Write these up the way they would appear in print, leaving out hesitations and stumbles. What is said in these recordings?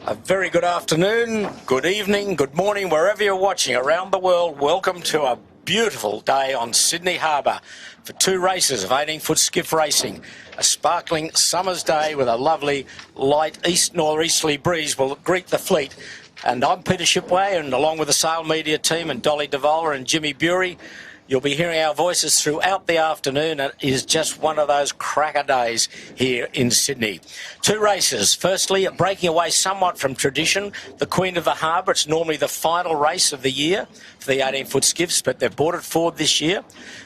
A very good afternoon, good evening, good morning, wherever you're watching around the world. Welcome to a beautiful day on Sydney Harbour for two races of 18-foot skiff racing. A sparkling summer's day with a lovely light east-northeasterly breeze will greet the fleet. And I'm Peter Shipway, and along with the Sail Media team and Dolly DeVola and Jimmy Bury, you'll be hearing our voices throughout the afternoon. It is just one of those cracker days here in Sydney. Two races. Firstly, breaking away somewhat from tradition, the Queen of the Harbour. It's normally the final race of the year for the 18-foot skiffs, but they've brought it forward this year.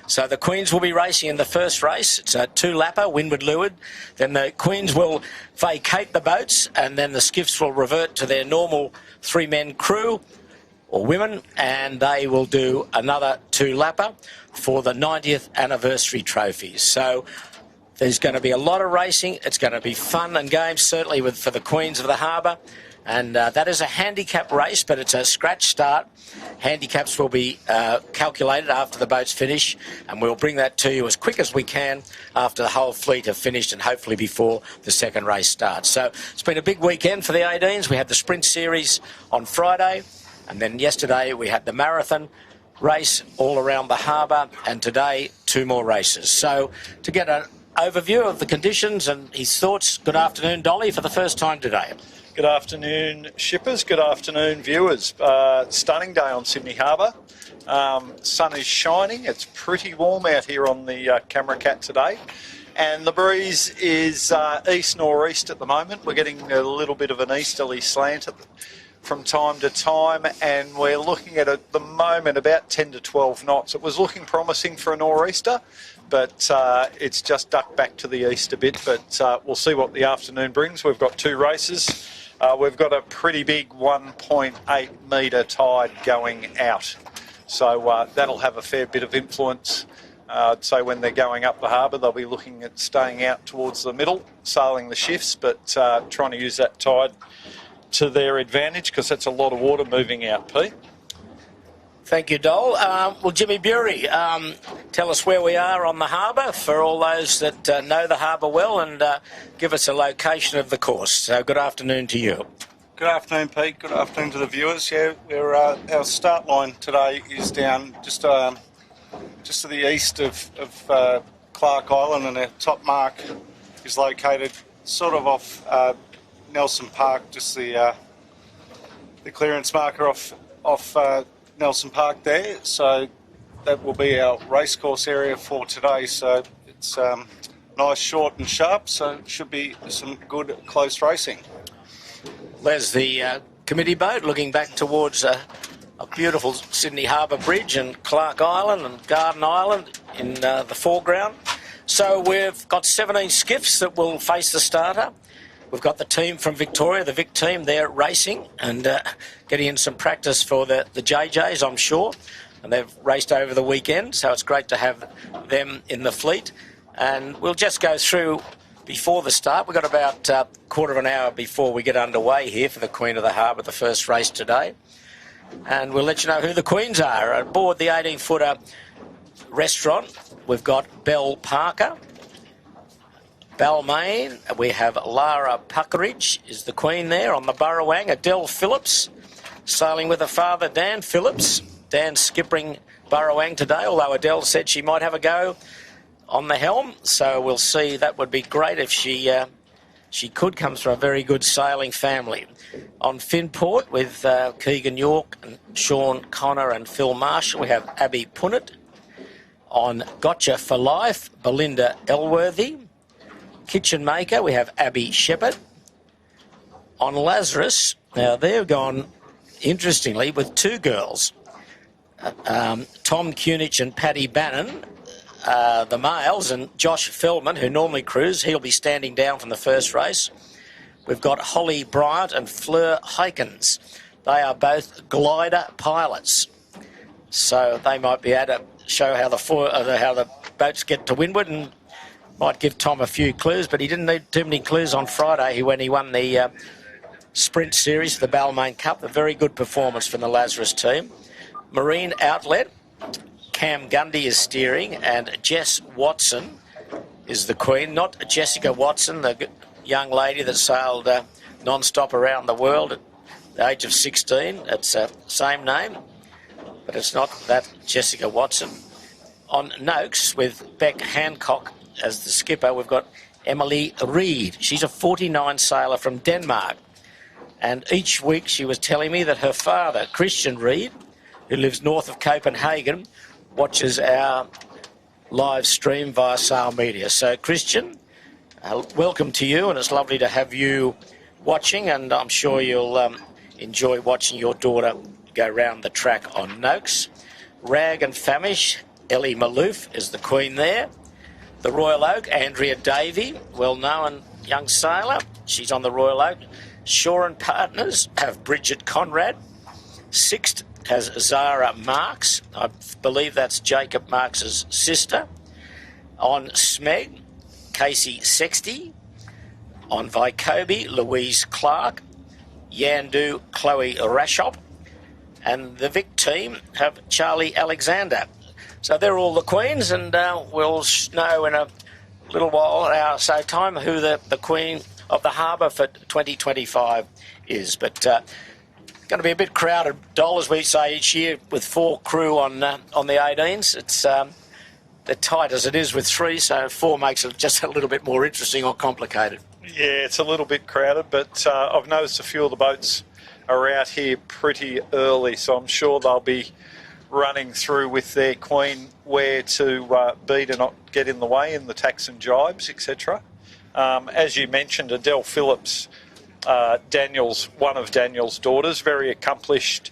So the Queens will be racing in the first race. It's a two-lapper, Windward Leg. Then the Queens will vacate the boats, and then the skiffs will revert to their normal three-men crew or women, and they will do another two-lapper for the 90th anniversary trophies. So there's going to be a lot of racing. It's going to be fun and games, certainly for the Queens of the Harbour. And that is a handicap race, but it's a scratch start. Handicaps will be calculated after the boats finish, and we'll bring that to you as quick as we can after the whole fleet have finished and hopefully before the second race starts. So it's been a big weekend for the 18s. We had the sprint series on Friday, and then yesterday we had the marathon race all around the harbour, and today two more races. So to get an overview of the conditions and his thoughts, good afternoon, Dolly, for the first time today. Good afternoon, shippers. Good afternoon, viewers. Stunning day on Sydney Harbour. Sun is shining. It's pretty warm out here on the Camera Cat today. And the breeze is east-northeast at the moment. We're getting a little bit of an easterly slant from time to time, and we're looking at the moment about 10 to 12 knots. It was looking promising for a nor'easter, but it's just ducked back to the east a bit. But we'll see what the afternoon brings. We've got two races. We've got a pretty big 1.8 metre tide going out, so that'll have a fair bit of influence. I'd say when they're going up the harbour, they'll be looking at staying out towards the middle, sailing the shifts, but trying to use that tide to their advantage, because that's a lot of water moving out, Pete. Thank you, Dole. Well, Jimmy Bury, tell us where we are on the harbour for all those that know the harbour well, and give us a location of the course. So good afternoon to you. Good afternoon, Pete. Good afternoon to the viewers. Yeah, our start line today is down just to the east of Clark Island, and our top mark is located sort of off Nelson Park, just the clearance marker off Nelson Park there. So that will be our racecourse area for today. So it's nice, short and sharp, so it should be some good close racing. There's the committee boat looking back towards a beautiful Sydney Harbour Bridge and Clark Island and Garden Island in the foreground. So we've got 17 skiffs that will face the starter. We've got the team from Victoria, the Vic team, they're racing and getting in some practice for the JJs, I'm sure. And they've raced over the weekend, so it's great to have them in the fleet. And we'll just go through before the start. We've got about a quarter of an hour before we get underway here for the Queen of the Harbour, the first race today. And we'll let you know who the Queens are. Aboard the 18-footer restaurant, we've got Belle Parker. Balmain, we have Lara Puckeridge is the Queen there on the Burrawang. Adele Phillips sailing with her father Dan Phillips. Dan skippering Burrawang today, although Adele said she might have a go on the helm, so we'll see. That would be great if she could. Comes from a very good sailing family. On Finport with Keegan York and Sean Connor and Phil Marshall, we have Abby Punnett. On Gotcha for Life, Belinda Elworthy. Kitchen Maker, we have Abby Shepherd. On Lazarus, now they've gone, interestingly, with two girls. Tom Kunich and Paddy Bannon, the males, and Josh Feldman, who normally cruise. He'll be standing down from the first race. We've got Holly Bryant and Fleur Hykins. They are both glider pilots. So they might be able to show how the boats get to Windward, and might give Tom a few clues, but he didn't need too many clues on Friday when he won the sprint series, the Balmain Cup. A very good performance from the Lazarus team. Marine Outlet, Cam Gundy is steering, and Jess Watson is the queen, not Jessica Watson, the young lady that sailed non-stop around the world at the age of 16. It's the same name, but it's not that Jessica Watson. On Noakes, with Beck Hancock as the skipper, we've got Emily Reed. She's a 49 sailor from Denmark. And each week she was telling me that her father, Christian Reed, who lives north of Copenhagen, watches our live stream via Sail Media. So, Christian, welcome to you, and it's lovely to have you watching, and I'm sure you'll enjoy watching your daughter go round the track on Noakes. Rag and Famish, Ellie Malouf is the queen there. The Royal Oak, Andrea Davey, well-known young sailor. She's on the Royal Oak. Shore and Partners have Bridget Conrad. Sixth has Zara Marks. I believe that's Jacob Marks's sister. On Smeg, Casey Sexty. On Vycobi, Louise Clark. Yandu, Chloe Rashop. And the Vic team have Charlie Alexander. So they're all the queens, and we'll know in a little while, an hour or so time, who the queen of the harbour for 2025 is. But going to be a bit crowded, Dol, as we say each year, with 4 crew on the 18s. It's they're tight as it is with 3, so 4 makes it just a little bit more interesting or complicated. Yeah, it's a little bit crowded, but I've noticed a few of the boats are out here pretty early, so I'm sure they'll be running through with their queen where to be to not get in the way in the tacks and jibes, etc. As you mentioned, Adele Phillips, one of Daniel's daughters, very accomplished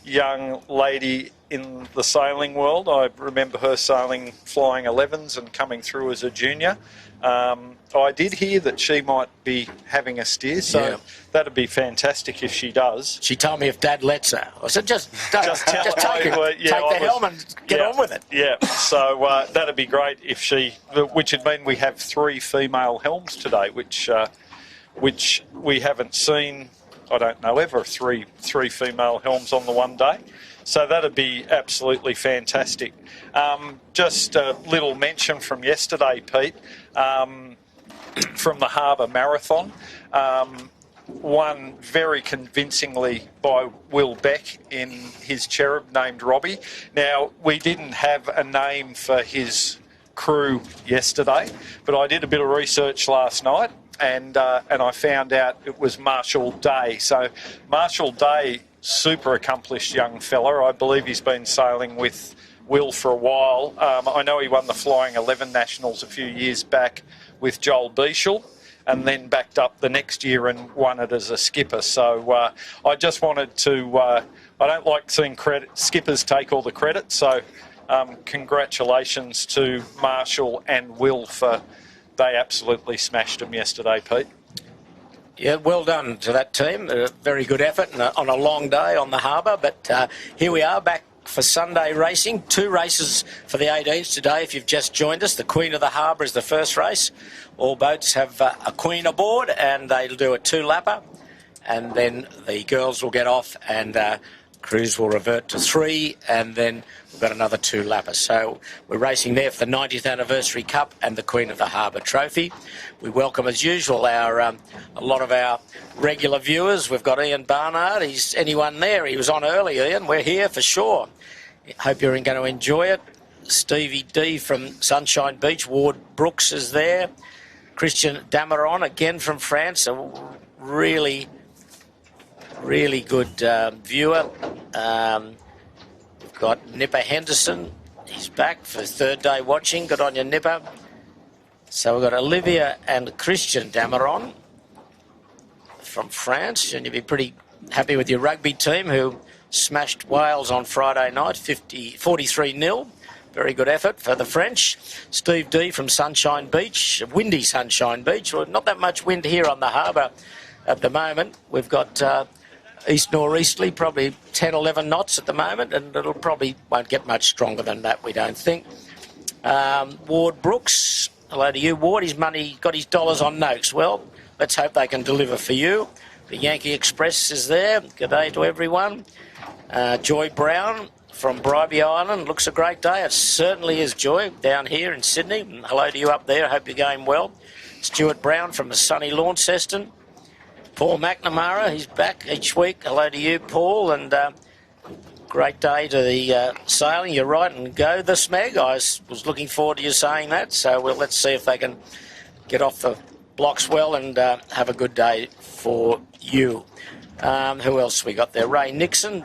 young lady in the sailing world. I remember her sailing flying 11s and coming through as a junior. I did hear that she might be having a steer, so that'd be fantastic if she does. She told me if Dad lets her. I said, just take the helm and get on with it. Yeah, so that'd be great if she, which would mean we have 3 female helms today, which we haven't seen, I don't know, ever three female helms on the one day. So that'd be absolutely fantastic. Just a little mention from yesterday, Pete, from the Harbour Marathon. Won very convincingly by Will Beck in his cherub named Robbie. Now, we didn't have a name for his crew yesterday, but I did a bit of research last night, and I found out it was Marshall Day. So Marshall Day, super accomplished young fella. I believe he's been sailing with Will for a while. I know he won the Flying 11 Nationals a few years back with Joel Beechel, and then backed up the next year and won it as a skipper. So I just wanted to... I don't like seeing skippers take all the credit, so congratulations to Marshall and Will for... They absolutely smashed them yesterday, Pete. Yeah, well done to that team. A very good effort on a long day on the harbour. But here we are back for Sunday racing. 2 races for the 18s today. If you've just joined us, the Queen of the Harbour is the first race. All boats have a queen aboard, and they'll do a 2-lapper. And then the girls will get off, and crews will revert to 3, and then we've got another 2-lapper. So we're racing there for the 90th Anniversary Cup and the Queen of the Harbour Trophy. We welcome, as usual, a lot of our regular viewers. We've got Ian Barnard. Anyone there? He was on early, Ian. We're here for sure. Hope you're going to enjoy it. Stevie D from Sunshine Beach. Ward Brooks is there. Christian Dameron, again from France. A really good viewer. We've got Nipper Henderson. He's back for his 3rd day watching. Good on you, Nipper. So we've got Olivia and Christian Dameron from France. And you'll be pretty happy with your rugby team, who smashed Wales on Friday night, 43-0. Very good effort for the French. Steve D from Sunshine Beach, windy Sunshine Beach. Well, not that much wind here on the harbour at the moment. We've got east northeasterly, probably 10, 11 knots at the moment, and it'll probably won't get much stronger than that, we don't think. Ward Brooks, hello to you, Ward. His money, got his dollars on Noakes. Well, let's hope they can deliver for you. The Yankee Express is there. Good day to everyone. Joy Brown from Bribey Island. Looks a great day. It certainly is, Joy, down here in Sydney. And hello to you up there. I hope you're going well. Stuart Brown from sunny Launceston. Paul McNamara, he's back each week. Hello to you, Paul. And great day to the sailing. You're right, and go the Smeg. I was looking forward to you saying that. So let's see if they can get off the blocks well and have a good day for you. Who else we got there? Ray Nixon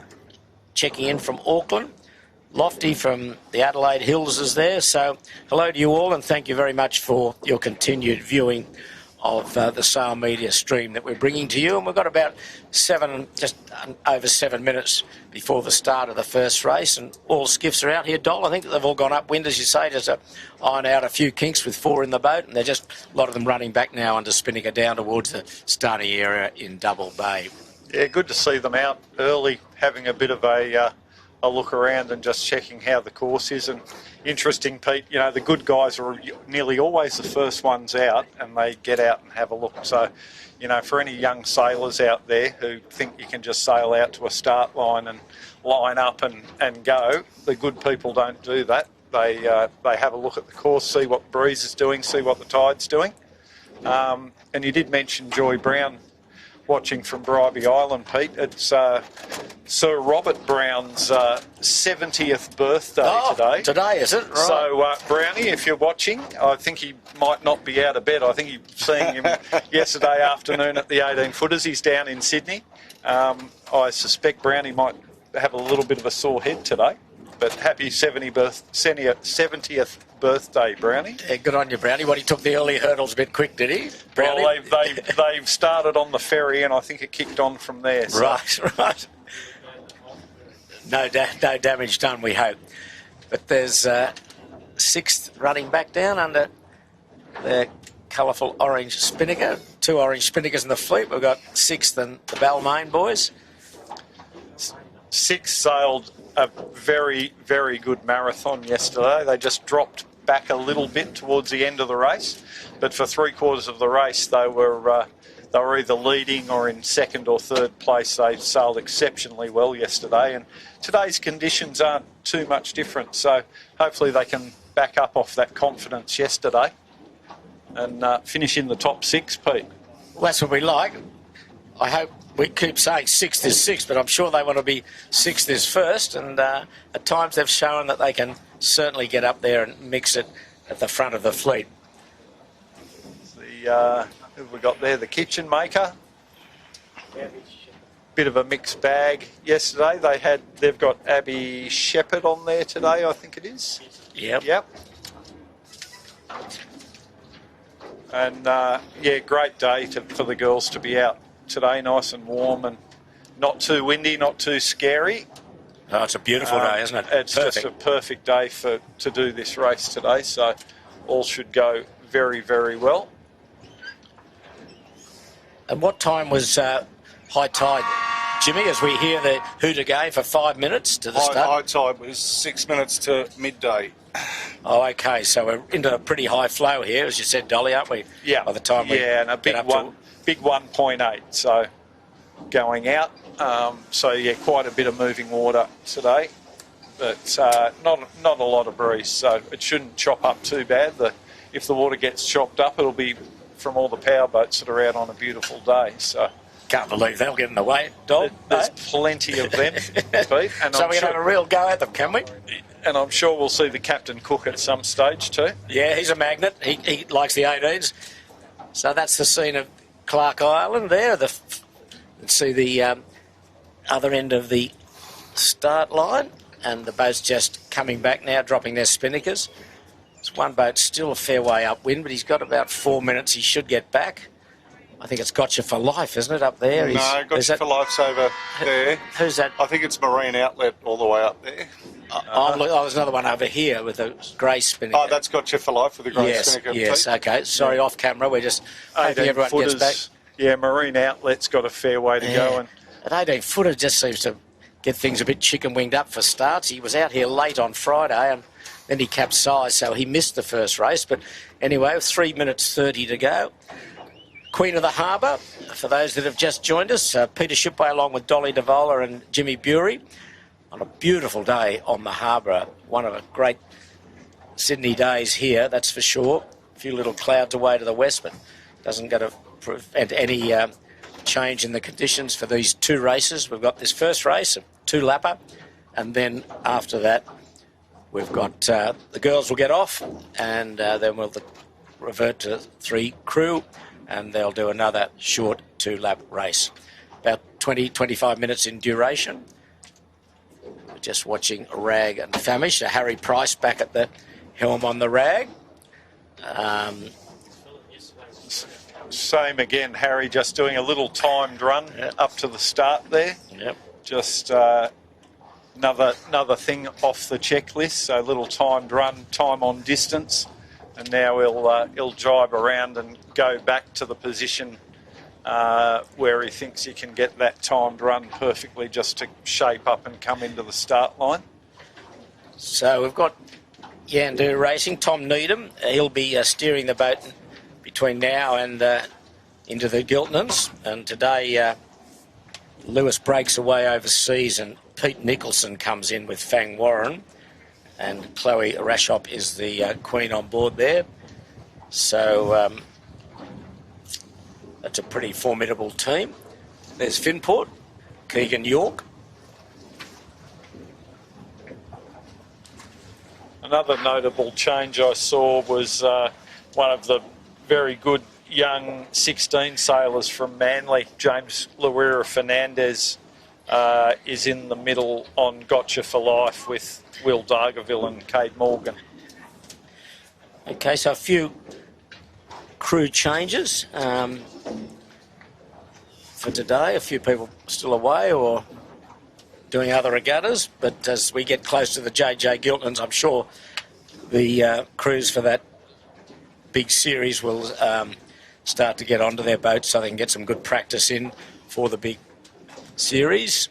checking in from Auckland. Lofty from the Adelaide Hills is there. So hello to you all, and thank you very much for your continued viewing of the Sail Media stream that we're bringing to you. And we've got about just over 7 minutes before the start of the first race, and all skiffs are out here. Dol, I think they've all gone upwind, as you say, just to iron out a few kinks with 4 in the boat, and they're just a lot of them running back now under Spinnaker down towards the Stoney area in Double Bay. Yeah, good to see them out early, having a bit of a look around and just checking how the course is. And interesting, Pete, you know, the good guys are nearly always the first ones out, and they get out and have a look. So, you know, for any young sailors out there who think you can just sail out to a start line and line up and go, the good people don't do that. They have a look at the course, see what the breeze is doing, see what the tide's doing. And you did mention Joy Brown watching from Bribey Island, Pete. It's Sir Robert Brown's 70th birthday today. Today, is it? Right. So, Brownie, if you're watching, I think he might not be out of bed. I think you've seen him yesterday afternoon at the 18-footers. He's down in Sydney. I suspect Brownie might have a little bit of a sore head today. But happy 70th birthday, Brownie. Yeah, good on you, Brownie. He took the early hurdles a bit quick, did he, Brownie? Well, they've started on the ferry, and I think it kicked on from there. So. Right. No damage done, we hope. But there's 6th running back down under the colourful orange Spinnaker. 2 orange Spinnakers in the fleet. We've got 6th and the Balmain boys. 6 sailed a very, very good marathon yesterday. They just dropped back a little bit towards the end of the race, but for 3/4 of the race they were either leading or in 2nd or 3rd place. They sailed exceptionally well yesterday, and today's conditions aren't too much different, so hopefully they can back up off that confidence yesterday and finish in the top 6, Pete. Well, that's what we like. I hope we keep saying 6th is 6th, but I'm sure they want to be 6th is 1st, and at times they've shown that they can certainly get up there and mix it at the front of the fleet. Who have we got there? The Kitchen Maker. Bit of a mixed bag yesterday. They've got Abby Shepherd on there today, I think it is. Yep. And great day for the girls to be out today, nice and warm and not too windy, not too scary. Oh, it's a beautiful day, isn't it? It's perfect. Just a perfect day to do this race today, so all should go very, very well. And what time was high tide, Jimmy, as we hear the hoot again for 5 minutes to the start? High tide was 6 minutes to midday. Oh, okay, so we're into a pretty high flow here, as you said, Dolly, aren't we? Yeah. By the time we and a big 1.8, so going out. Quite a bit of moving water today, but not a lot of breeze, so it shouldn't chop up too bad. If the water gets chopped up, it'll be from all the power boats that are out on a beautiful day. So can't believe they'll get in the way, Dol. There's plenty of them, Pete. And so we can have a real go at them, can we? And I'm sure we'll see the captain cook at some stage too. Yeah, he's a magnet. He likes the 18s. So that's the scene of Clark Island there. Let's see the other end of the start line, and the boat's just coming back now, dropping their spinnakers. There's one boat still a fair way upwind, but he's got about 4 minutes. He should get back. I think it's Gotcha for Life, isn't it, up there? No, Gotcha for Life's over there. Who's that? I think it's Marine Outlet all the way up there. There's another one over here with a grey spinnaker. Oh, that's Gotcha for Life with the grey spinnaker. Yes, okay. Sorry, off camera. We're just hoping everyone gets back. Yeah, Marine Outlet's got a fair way to go. And an 18-footer just seems to get things a bit chicken-winged up for starts. He was out here late on Friday, and then he capsized, so he missed the first race. But anyway, 3 minutes 30 to go. Queen of the Harbour, for those that have just joined us, Peter Shipway along with Dolly Devola and Jimmy Bury. on a beautiful day on the harbour. One of the great Sydney days here, that's for sure. A few little clouds away to the west, but doesn't going to prevent any change in the conditions for these two races. We've got this first race, a two-lapper, and then after that we've got the girls will get off, and then we'll revert to 3 crew, and they'll do another short 2-lap race. About 20-25 minutes in duration. We're just watching Rag and Famish. Harry Price back at the helm on the Rag. Same again, Harry, just doing a little timed run up to the start there. Yep. Just another thing off the checklist. So a little timed run, time on distance, and now he'll jibe around and go back to the position where he thinks he can get that timed run perfectly, just to shape up and come into the start line. So we've got Yandu racing. Tom Needham, he'll be steering the boat between now and into the Giltons. And today Lewis breaks away overseas, and Pete Nicholson comes in with Fang Warren, and Chloe Rashop is the queen on board there. So that's a pretty formidable team. There's Finport, Keegan York. Another notable change I saw was one of the very good young 16 sailors from Manly, James Luera Fernandez, is in the middle on Gotcha for Life with Will Dargaville and Cade Morgan. Okay, so a few crew changes for today. A few people still away or doing other regattas, but as we get close to the JJ Giltons, I'm sure the crews for that big series will start to get onto their boats so they can get some good practice in for the big series.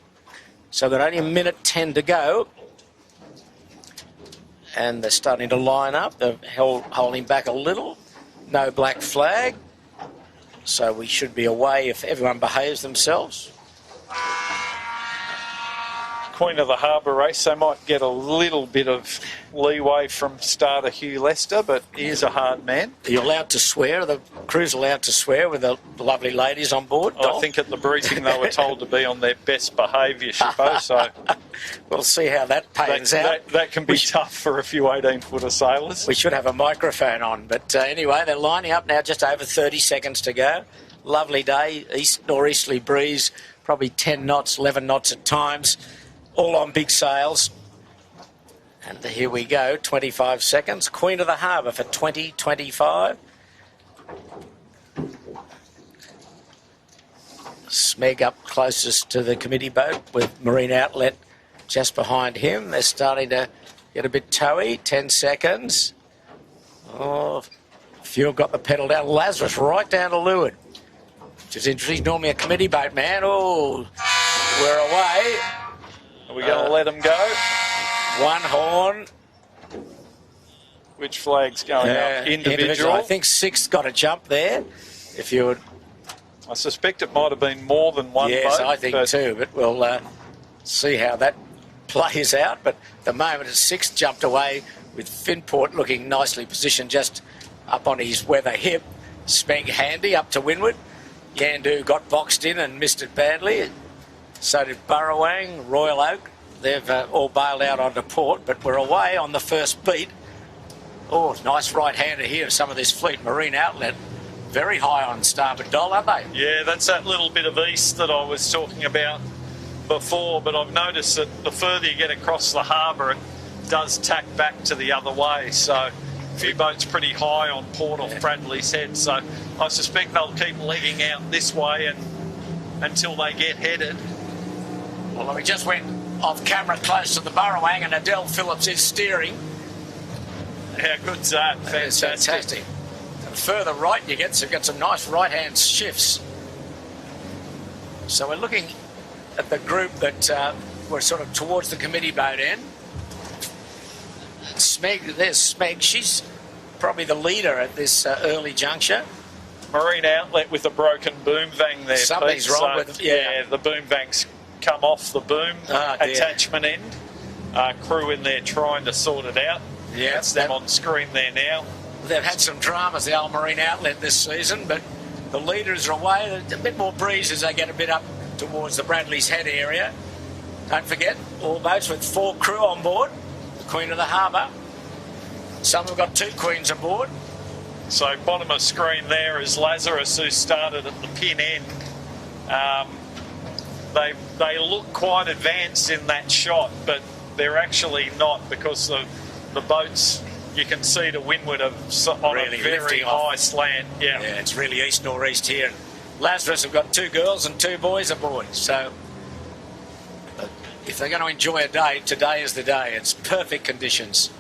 So they're only 1:10 to go, and they're starting to line up. They're holding back a little. No black flag, so we should be away if everyone behaves themselves. Queen of the Harbour race, they might get a little bit of leeway from starter Hugh Lester, but he is a hard man. Are you allowed to swear? Are the crew's allowed to swear with the lovely ladies on board? I think at the briefing they were told to be on their best behaviour, Shippo, so we'll see how that pans out. That can be tough for a few 18-footer sailors. We should have a microphone on, but anyway, they're lining up now, just over 30 seconds to go. Lovely day, northeasterly breeze, probably 10 knots, 11 knots at times. All on big sails. And here we go, 25 seconds. Queen of the Harbour for 2025. Smeg up closest to the committee boat with Marine Outlet just behind him. They're starting to get a bit towy. 10 seconds. Oh, few have got the pedal down. Lazarus right down to leeward. Which is interesting. Normally a committee boat, man. Oh, we're away. Are we going to let them go? One horn. Which flag's going up? Individual. I think 6 got a jump there. If you would. I suspect it might have been more than one Yes, boat, I think too, but we'll see how that plays out. But at the moment, it's 6 jumped away with Finport looking nicely positioned just up on his weather hip. Smeg handy up to windward. Yandu got boxed in and missed it badly. So did Burrowang, Royal Oak. They've all bailed out onto port, but we're away on the first beat. Oh, nice right-hander here. Some of this fleet. Marine Outlet, very high on starboard doll, aren't they? Yeah, that's that little bit of east that I was talking about before, but I've noticed that the further you get across the harbour, it does tack back to the other way. So a few boats pretty high on port off Bradley's Head. So I suspect they'll keep legging out this way and until they get headed. Well, we just went off camera close to the Burrowang, and Adele Phillips is steering. How good's that? Fantastic. And further right you get some nice right-hand shifts. So we're looking at the group that we're sort of towards the committee boat end. Smeg, there's Smeg. She's probably the leader at this early juncture. Marine Outlet with a broken boom vang there. Something's Pete. wrong with it. Yeah, the boom vang's come off the boom Oh, dear. attachment end. Crew in there trying to sort it out. Yeah, That's them on screen there now. They've had some dramas, the old Marine Outlet this season, but the leaders are away. There's a bit more breeze as they get a bit up towards the Bradley's Head area. Don't forget, all boats with 4 crew on board. The Queen of the Harbour. Some have got 2 queens aboard. So bottom of screen there is Lazarus, who started at the pin end. They look quite advanced in that shot, but they're actually not, because the boats, you can see to windward on Really a very lifting high off. slant. Yeah. Yeah, it's really east northeast here. Lazarus have got 2 girls and 2 boys aboard, so if they're going to enjoy a day, today is the day. It's perfect conditions.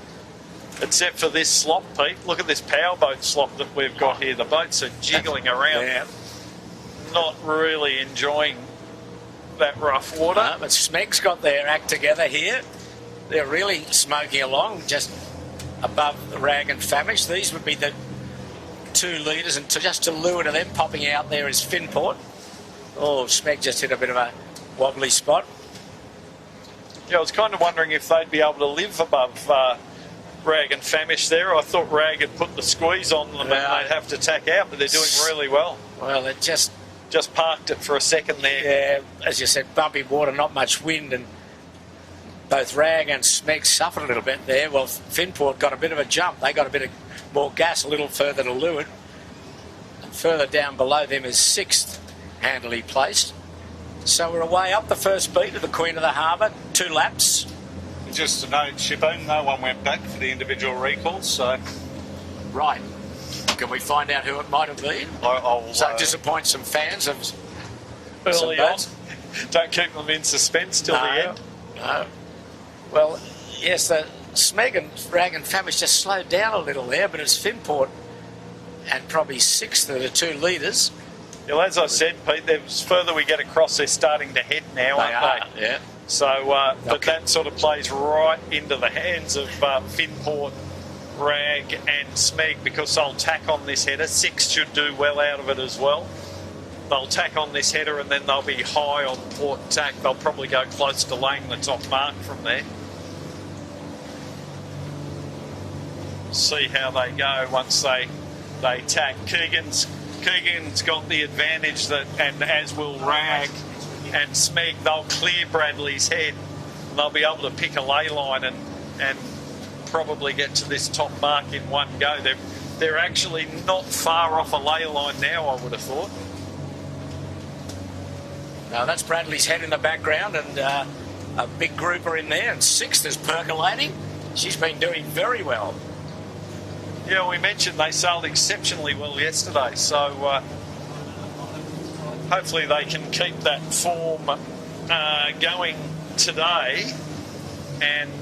Except for this slop, Pete. Look at this powerboat slop that we've got here. The boats are jiggling around, Yeah. not really enjoying that rough water. But Smeg's got their act together here. They're really smoking along just above the Rag and Famish. These would be the 2 leaders, and just to lure to them, popping out there is Finport. Oh, Smeg just hit a bit of a wobbly spot. Yeah, I was kind of wondering if they'd be able to live above Rag and Famish there. I thought Rag had put the squeeze on them and they'd have to tack out, but they're doing really well. Well, it just parked it for a second there. Yeah, as you said, bumpy water, not much wind, and both Rag and Smeg suffered a little bit there. Well, Finport got a bit of a jump. They got a bit of more gas a little further to leeward. And further down below them is 6th, handily placed. So we're away up the first beat of the Queen of the Harbour, 2 laps. Just to note, Shippo, no one went back for the individual recalls, so Right. Can we find out who it might have been? I'll So disappoint some fans of Early some on. boats. Don't keep them in suspense till the end. No. Well, yes, the Smeg and Rag and Famish just slowed down a little there, but it's Finport and probably 6th are the 2 leaders. Well, as I said, Pete, the further we get across, they're starting to head now, aren't they? Yeah. So, but that sort of plays right into the hands of Finport, Rag and Smeg, because they'll tack on this header. 6 should do well out of it as well. They'll tack on this header and then they'll be high on port tack. They'll probably go close to laying the top mark from there. See how they go once they tack. Keegan's got the advantage, that, and as will Rag and Smeg. They'll clear Bradley's Head and they'll be able to pick a ley line and probably get to this top mark in one go. They're actually not far off a ley line now, I would have thought. Now that's Bradley's Head in the background, and a big grouper in there, and 6th is percolating. She's been doing very well. Yeah, we mentioned they sailed exceptionally well yesterday, so hopefully they can keep that form going today. And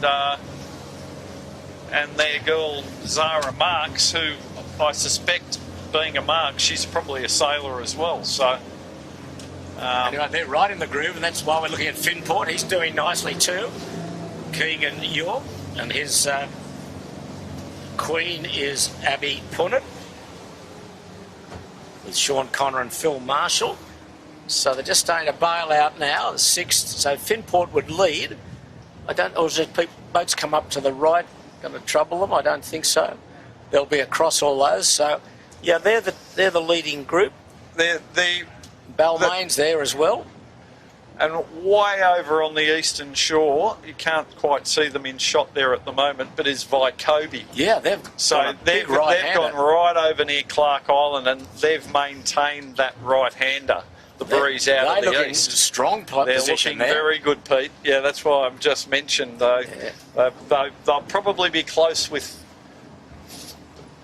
their girl Zara Marks, who I suspect, being a Mark, she's probably a sailor as well. So Anyway, they're right in the groove, and that's why we're looking at Finport. He's doing nicely too. Keegan York, and his queen is Abby Punnett, with Sean Connor and Phil Marshall. So they're just starting to bail out now, the 6th. So Finport would lead. Or is it boats come up to the right, going to trouble them? I don't think so. They'll be across all those. So, yeah, they're the leading group. Balmain's there as well. And way over on the eastern shore, you can't quite see them in shot there at the moment, but is Vycobi. Yeah, they've they've gone right over near Clark Island, and they've maintained that right-hander, the breeze out of the east. Strong They're looking very good, Pete. Yeah, that's why I've just mentioned they'll probably be close with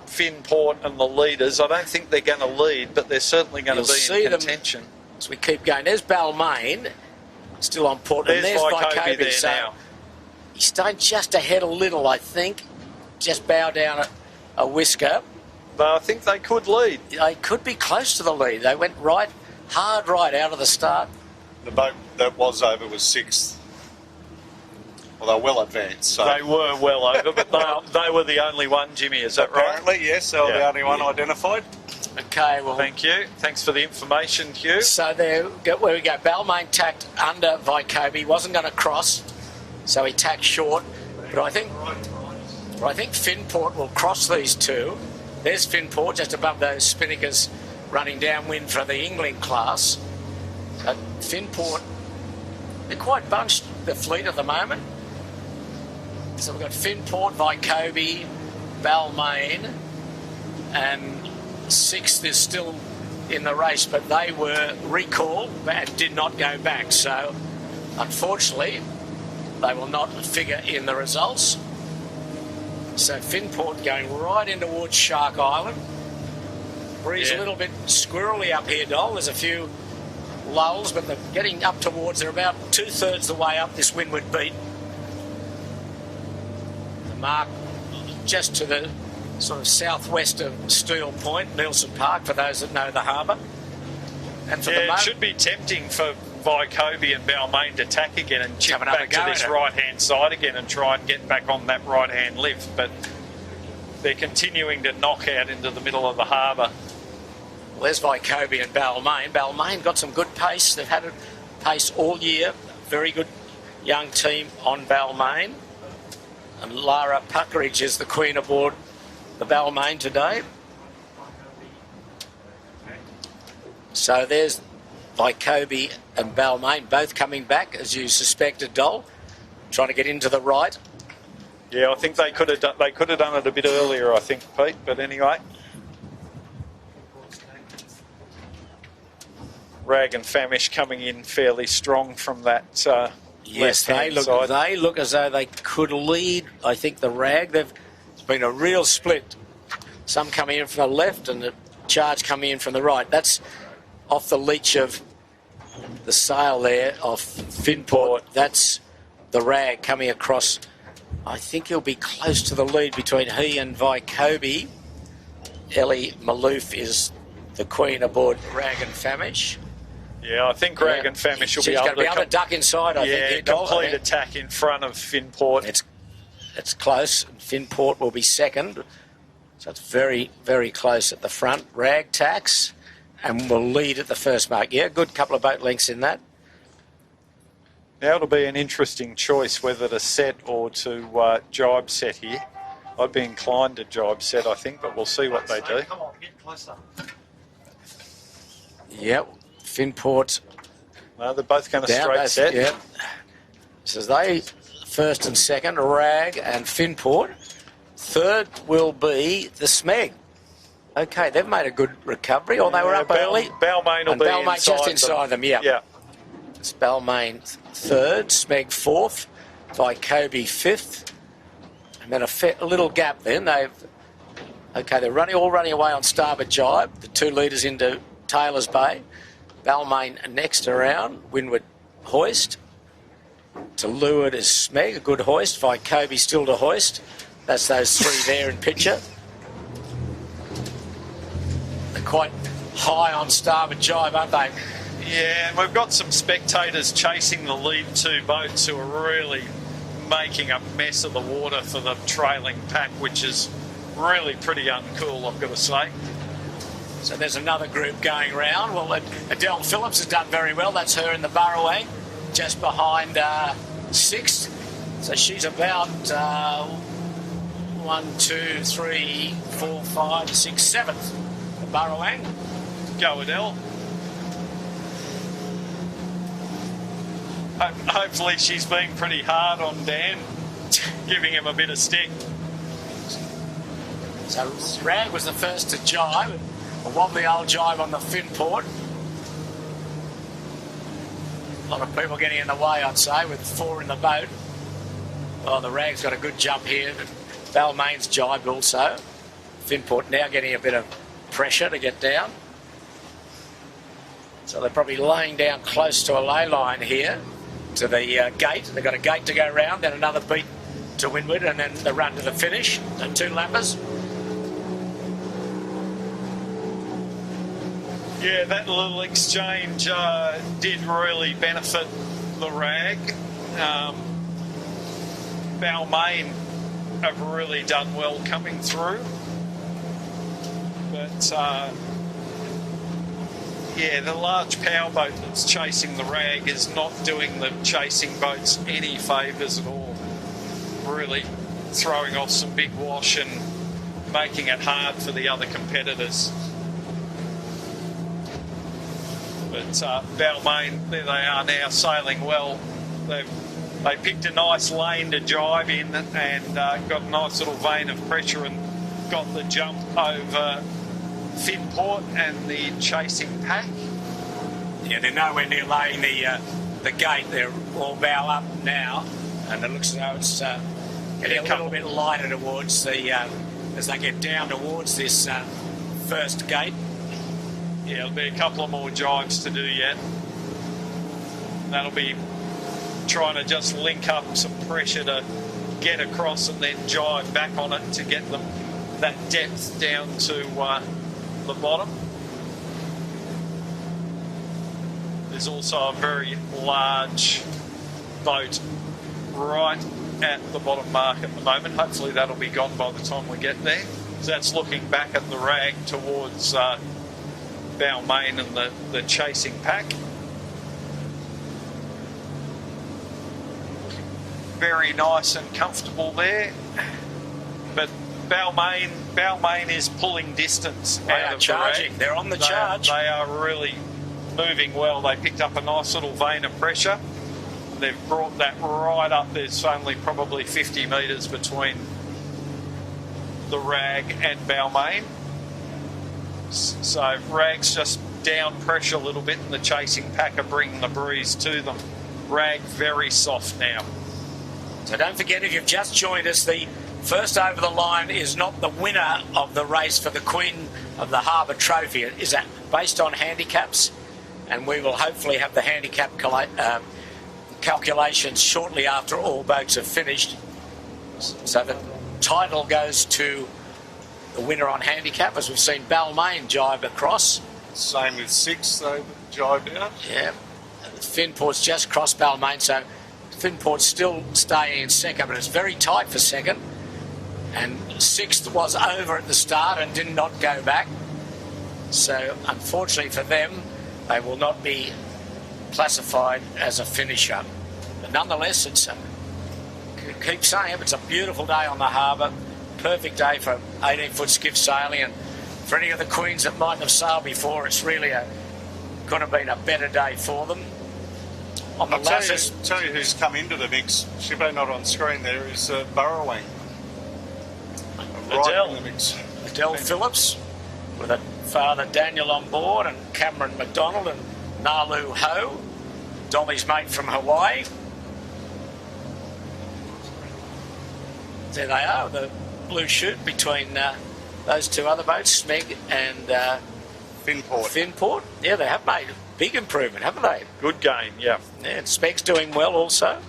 Finport and the leaders. I don't think they're going to lead, but they're certainly going to be in contention. As we keep going, there's Balmain still on port, There's and there's Vycobi there so now. He's staying just ahead a little, I think. Just bow down a whisker. But I think they could lead. They could be close to the lead. They went hard right out of the start. The boat that was over was 6th. Well, they're well advanced. So. They were well over, but they were the only one, Jimmy, is that right? Apparently, yes, they were the only one identified. Okay, well... Thank you. Thanks for the information, Hugh. So there, where we go. Balmain tacked under Vycobi. Wasn't going to cross, so he tacked short. But I think Finport will cross these two. There's Finport just above those spinnakers running downwind for the England class. Finport, they're quite bunched, the fleet at the moment. So we've got Finport, Vycobi, Balmain, and sixth is still in the race, but they were recalled and did not go back. So unfortunately, they will not figure in the results. So Finport going right in towards Shark Island. Breeze a little bit squirrely up here, Dol. There's a few lulls, but they're getting up towards, they're about 2/3 the way up this Windward beat. The mark just to the sort of southwest of Steel Point, Nielsen Park, for those that know the harbour. And for the moment, it should be tempting for Vycobi and Balmain to tack again and chip back to this right-hand side again and try and get back on that right-hand lift, but they're continuing to knock out into the middle of the harbour. Well, there's Vycobi and Balmain. Balmain got some good pace. They've had a pace all year. Very good young team on Balmain. And Lara Puckeridge is the queen aboard the Balmain today. So there's Vycobi and Balmain both coming back, as you suspected, Dol, trying to get into the right. Yeah, I think they could have done it a bit earlier, I think, Pete. But anyway, Rag and Famish coming in fairly strong from that. Yes, they look as though they could lead. I think the Rag. It's been a real split. Some coming in from the left and the charge coming in from the right. That's off the leach of the sail there of Finport. That's the Rag coming across. I think he'll be close to the lead between he and Vycobi. Ellie Maloof is the queen aboard Rag and Famish. Yeah, I think Rag and Famish will be able to duck inside, I think. Complete attack in front of Finport. It's close. Finport will be second. So it's very, very close at the front. Rag tacks and will lead at the first mark. Yeah, good couple of boat lengths in that. Now it'll be an interesting choice whether to set or to jibe set here. I'd be inclined to jibe set, I think, but we'll see what they do. Come on, get closer. Yep, Finport. No, they're both going to straight set. Yep. So they first and second, Rag and Finport. Third will be the Smeg. Okay, they've made a good recovery, or they were up early. Balmain will be Balmain just inside them, yeah. It's Balmain third, Smeg fourth, Vycobi fifth, and then a little gap then. They're all running away on starboard jibe, the 2 leaders into Taylor's Bay. Balmain next around, Windward hoist. To leeward is Smeg, a good hoist. Vycobi still to hoist. That's those 3 there in picture. They're quite high on starboard jibe, aren't they? Yeah, and we've got some spectators chasing the lead 2 boats who are really making a mess of the water for the trailing pack, which is really pretty uncool, I've got to say. So there's another group going round. Well, Adele Phillips has done very well. That's her in the Burroway, just behind 6th. So she's about 1, 2, 3, 4, 5, 6, 7th. The Burrowang. Go, Adele. Hopefully she's been pretty hard on Dan, giving him a bit of stick. So Rag was the first to jibe. A wobbly old jibe on the Finport. A lot of people getting in the way, I'd say, with 4 in the boat. Oh, the Rag's got a good jump here. Balmain's jibed also. Finport now getting a bit of pressure to get down. So they're probably laying down close to a ley line here to the gate. They've got a gate to go round, then another beat to windward, and then the run to the finish. So 2 lappers. Yeah, that little exchange did really benefit the Rag. Balmain have really done well coming through. But Yeah, the large powerboat that's chasing the rag is not doing the chasing boats any favours at all. Really throwing off some big wash and making it hard for the other competitors. But Balmain, there they are now sailing well. They picked a nice lane to jive in and got a nice little vein of pressure and got the jump over Finport and the chasing pack. Yeah, they're nowhere near laying the gate. They're all bow up now, and it looks as though it's getting a little bit lighter towards the as they get down towards this first gate. Yeah, there'll be a couple of more jives to do yet. That'll be trying to just link up some pressure to get across and then jive back on it to get them that depth down to the bottom. There's also a very large boat right at the bottom mark at the moment. Hopefully that'll be gone by the time we get there. So that's looking back at the rag towards Balmain and the chasing pack. Very nice and comfortable there, but Balmain is pulling distance out of the rag. They're on the charge. They are really moving well. They picked up a nice little vein of pressure. They've brought that right up. There's only probably 50 metres between the rag and Balmain. So rag's just down pressure a little bit, and the chasing pack are bringing the breeze to them. Rag very soft now. So don't forget, if you've just joined us, the first over the line is not the winner of the race for the Queen of the Harbour Trophy. It is based on handicaps, and we will hopefully have the handicap calculations shortly after all boats have finished. So the title goes to the winner on handicap, as we've seen Balmain jive across. Same with 6, they jived out. Yeah, Finport's just crossed Balmain, so Finport's still staying in second, but it's very tight for second. And 6th was over at the start and did not go back. So unfortunately for them, they will not be classified as a finisher. But nonetheless, it's keep saying it, it's a beautiful day on the harbour. Perfect day for 18-foot skiff sailing, and for any of the queens that mightn't have sailed before, it's really could have been a better day for them. On the tell you who's come into the mix. Shippo not on screen there is Burrowing. Right in the mix. Adele Phillips with her father Daniel on board, and Cameron McDonald and Nalu Ho, Dolly's mate from Hawaii. There they are, the blue chute between those two other boats, Smeg and Finport. Yeah, they have made a big improvement, haven't they? Good game, yeah. Yeah, and Smeg's doing well also.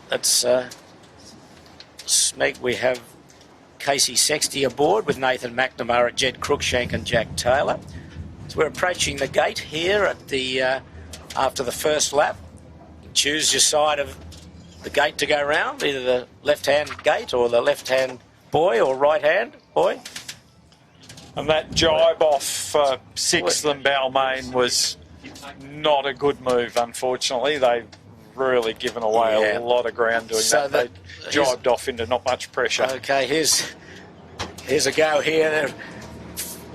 That's Smeg. We have Casey Sexty aboard with Nathan McNamara, Jed Crookshank and Jack Taylor. So we're approaching the gate here at the after the first lap. Choose your side of the gate to go round, either the left-hand gate or the left-hand boy or right-hand boy. And that jibe off 6th and Balmain was not a good move, unfortunately. They've really given away a lot of ground doing that. They jibed off into not much pressure. Okay, here's a go here.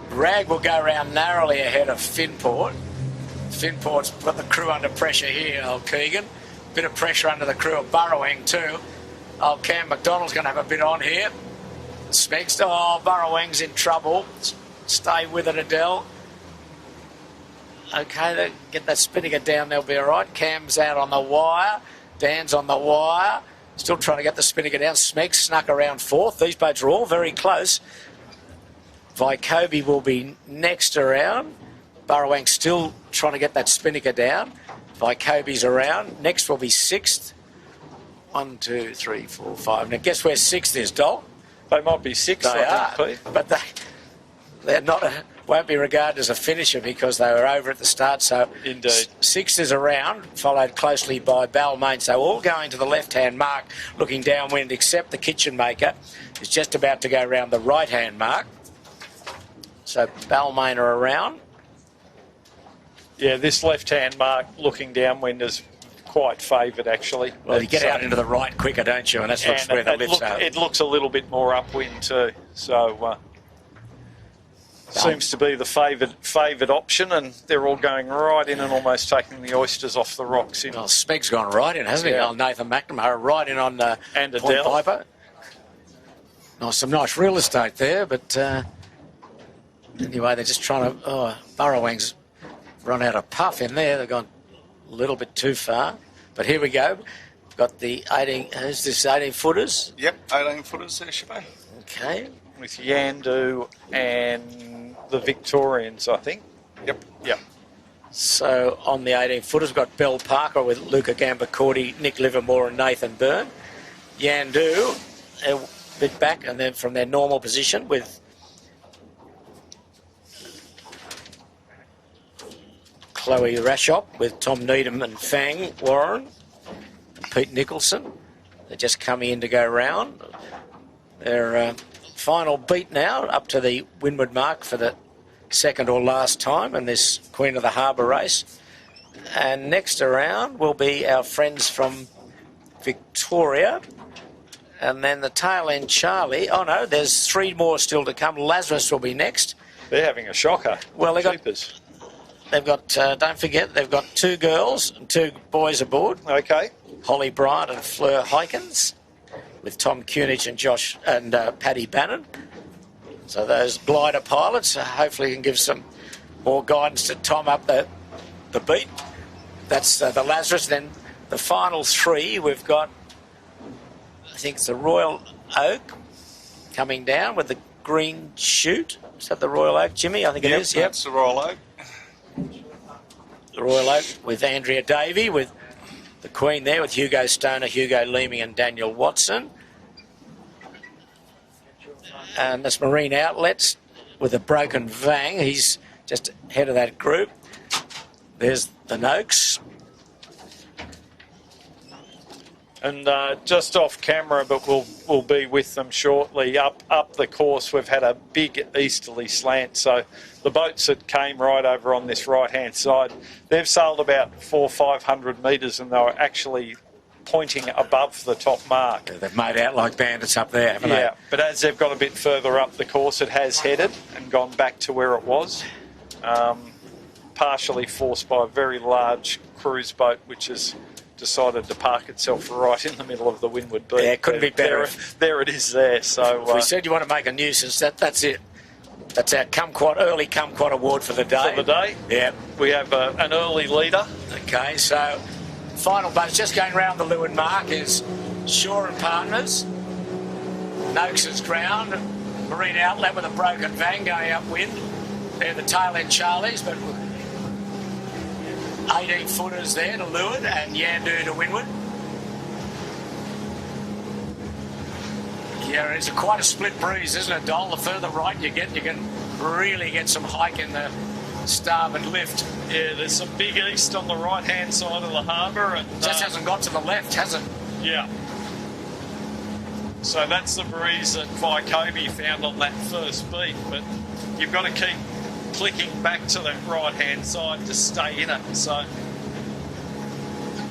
Rag will go round narrowly ahead of Finport. Finport's put the crew under pressure here, old Keegan. Bit of pressure under the crew of Burrowing too. Old Cam McDonald's going to have a bit on here. Smeg's, Burrowing's in trouble. Stay with it, Adele. Okay, they get that Spinnaker down, they'll be all right. Cam's out on the wire. Dan's on the wire. Still trying to get the Spinnaker down. Smeg snuck around 4th. These boats are all very close. Vycobi will be next around. Burrowing still trying to get that Spinnaker down. Vycobi's around. Next will be 6th. 1, 2, 3, 4, 5. Now guess where 6th is, Dol? They might be 6th, I think, Pete. But they're not won't be regarded as a finisher because they were over at the start. So indeed, 6th is around, followed closely by Balmain. So all going to the left-hand mark, looking downwind, except the kitchen maker is just about to go around the right-hand mark. So Balmain are around. Yeah, this left-hand mark looking downwind is quite favoured, actually. Well, you get out into the right quicker, don't you? And that's where the lifts are. It looks a little bit more upwind too. So seems to be the favoured option, and they're all going right in and almost taking the oysters off the rocks. Well, Speg's gone right in, hasn't he? Yeah. Old Nathan McNamara right in on And Point Adele. Piper. Oh, some nice real estate there, but anyway, they're just trying to... Oh, Burrowang's run out of puff in there. They've gone a little bit too far. But here we go. We've got the 18... Who's this, 18-footers? Yep, 18-footers there, Shippo. Okay. With Yandu and the Victorians, I think. Yep. So on the 18-footers, we've got Bell Parker with Luca Gambacorti, Nick Livermore and Nathan Byrne. Yandu, a bit back, and then from their normal position with Chloe Rashop, with Tom Needham and Fang Warren, Pete Nicholson. They're just coming in to go round. Their final beat now, up to the Windward mark for the second or last time in this Queen of the Harbour race. And next around will be our friends from Victoria. And then the tail end, Charlie. Oh, no, there's 3 more still to come. Lazarus will be next. They're having a shocker. Well, they've got, don't forget, they've got 2 girls and 2 boys aboard. Okay. Holly Bryant and Fleur Hykins, with Tom Cunich and Josh and Paddy Bannon. So those glider pilots hopefully can give some more guidance to Tom up the beat. That's the Lazarus. Then the final 3, we've got, I think it's the Royal Oak coming down with the green chute. Is that the Royal Oak, Jimmy? I think it is. Yep, That's the Royal Oak. The Royal Oak with Andrea Davey, with the Queen there, with Hugo Stoner, Hugo Leeming and Daniel Watson. And that's Marine Outlets with a Broken Vang. He's just head of that group. There's the Noakes. And just off camera, but we'll be with them shortly. Up the course, we've had a big easterly slant. So the boats that came right over on this right-hand side, they've sailed about 400 or 500 metres, and they were actually pointing above the top mark. They've made out like bandits up there, haven't Yeah, but as they've got a bit further up the course, it has headed and gone back to where it was, partially forced by a very large cruise boat, which has decided to park itself right in the middle of the Windward beat. Yeah, it couldn't be better. There it is there. So we said you want to make a nuisance. That's it. That's our early kumquat award for the day. For the day? Yeah. We have an early leader. Okay, so final boats just going round the Leeward mark is Shaw and Partners, Noakes' Ground, Marine Outlet with a Broken Vang going upwind. They're the tail end Charlies, but 18-footers there to Leeward and Yandu to Windward. Yeah, it's quite a split breeze, isn't it, Dol? The further right you get, you can really get some hike in the starboard lift. Yeah, there's some big east on the right-hand side of the harbour. And just hasn't got to the left, has it? Yeah. So that's the breeze that Vycobi found on that first beat, but you've got to keep clicking back to that right-hand side to stay in it. So a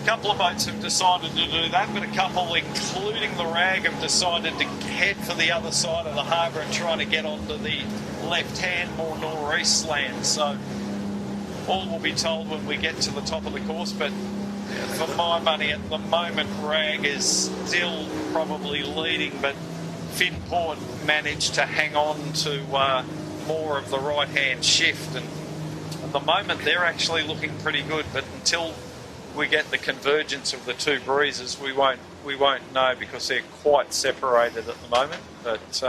couple of boats have decided to do that, but a couple, including the Rag, have decided to head for the other side of the harbour and try to get onto the left-hand, more northeast land. So all will be told when we get to the top of the course, but for my money at the moment, Rag is still probably leading, but Finport managed to hang on to more of the right-hand shift, and at the moment they're actually looking pretty good, but until we get the convergence of the 2 breezes, we won't know, because they're quite separated at the moment. But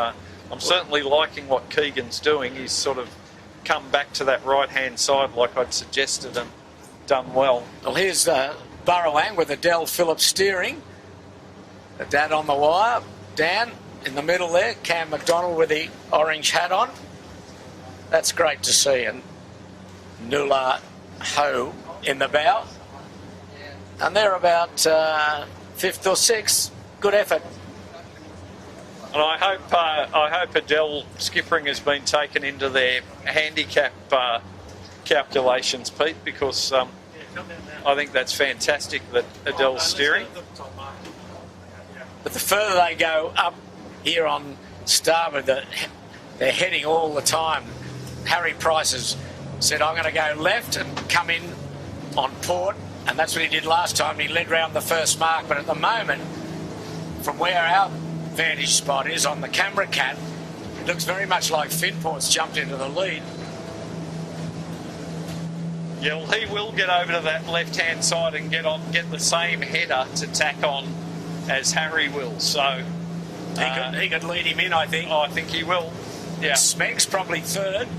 I'm certainly liking what Keegan's doing. He's sort of come back to that right-hand side like I'd suggested and done well. Well, here's Burrowang with Adele Phillips steering. The dad on the wire. Dan in the middle there. Cam McDonald with the orange hat on. That's great to see. And Nula Ho in the bow. And they're about 5th or 6th. Good effort. And I hope Adele skippering has been taken into their handicap calculations, Pete, because I think that's fantastic that Adele's steering. But the further they go up here on starboard, they're heading all the time. Harry Price has said, I'm going to go left and come in on port, and that's what he did last time. He led round the first mark, but at the moment, from where our vantage spot is on the camera cat, it looks very much like Finport's jumped into the lead. Yeah, well, he will get over to that left-hand side and get the same header to tack on as Harry will. So he could lead him in, I think. I think he will. Yeah. Smeg's probably third.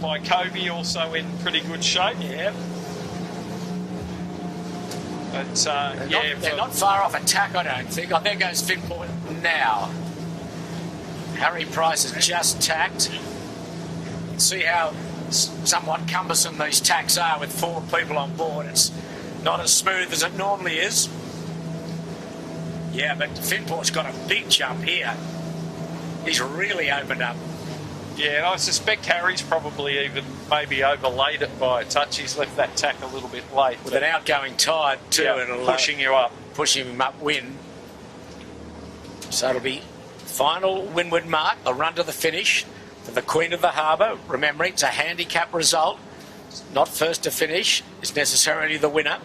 By Kobe also in pretty good shape. Yeah. But they're not far off attack, I don't think. There goes Finport now. Harry Price has just tacked. See how somewhat cumbersome these tacks are with 4 people on board. It's not as smooth as it normally is. Yeah, but Finport's got a big jump here. He's really opened up. Yeah, and I suspect Harry's probably even maybe overlaid it by a touch. He's left that tack a little bit late. With an outgoing tide too, yeah, it'll pushing you up. Pushing him upwind. So it'll be final windward mark, a run to the finish for the Queen of the Harbour. Remembering it's a handicap result. Not first to finish is necessarily the winner.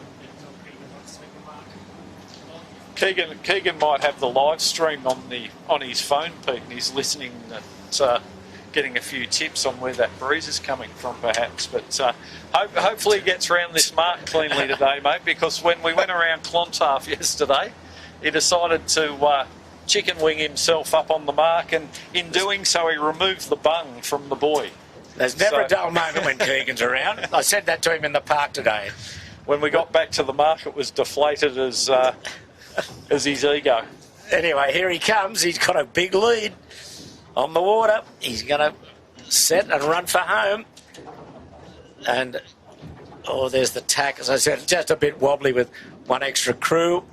Keegan might have the live stream on his phone, Pete, and he's listening and getting a few tips on where that breeze is coming from, perhaps. But hopefully he gets around this mark cleanly today, mate, because when we went around Clontarf yesterday, he decided to chicken wing himself up on the mark, and in doing so he removed the bung from the buoy. There's never a dull moment when Keegan's around. I said that to him in the park today. When we got back to the mark, it was deflated as his ego. Anyway, here he comes. He's got a big lead on the water. He's going to set and run for home. And, there's the tack. As I said, just a bit wobbly with one extra crew.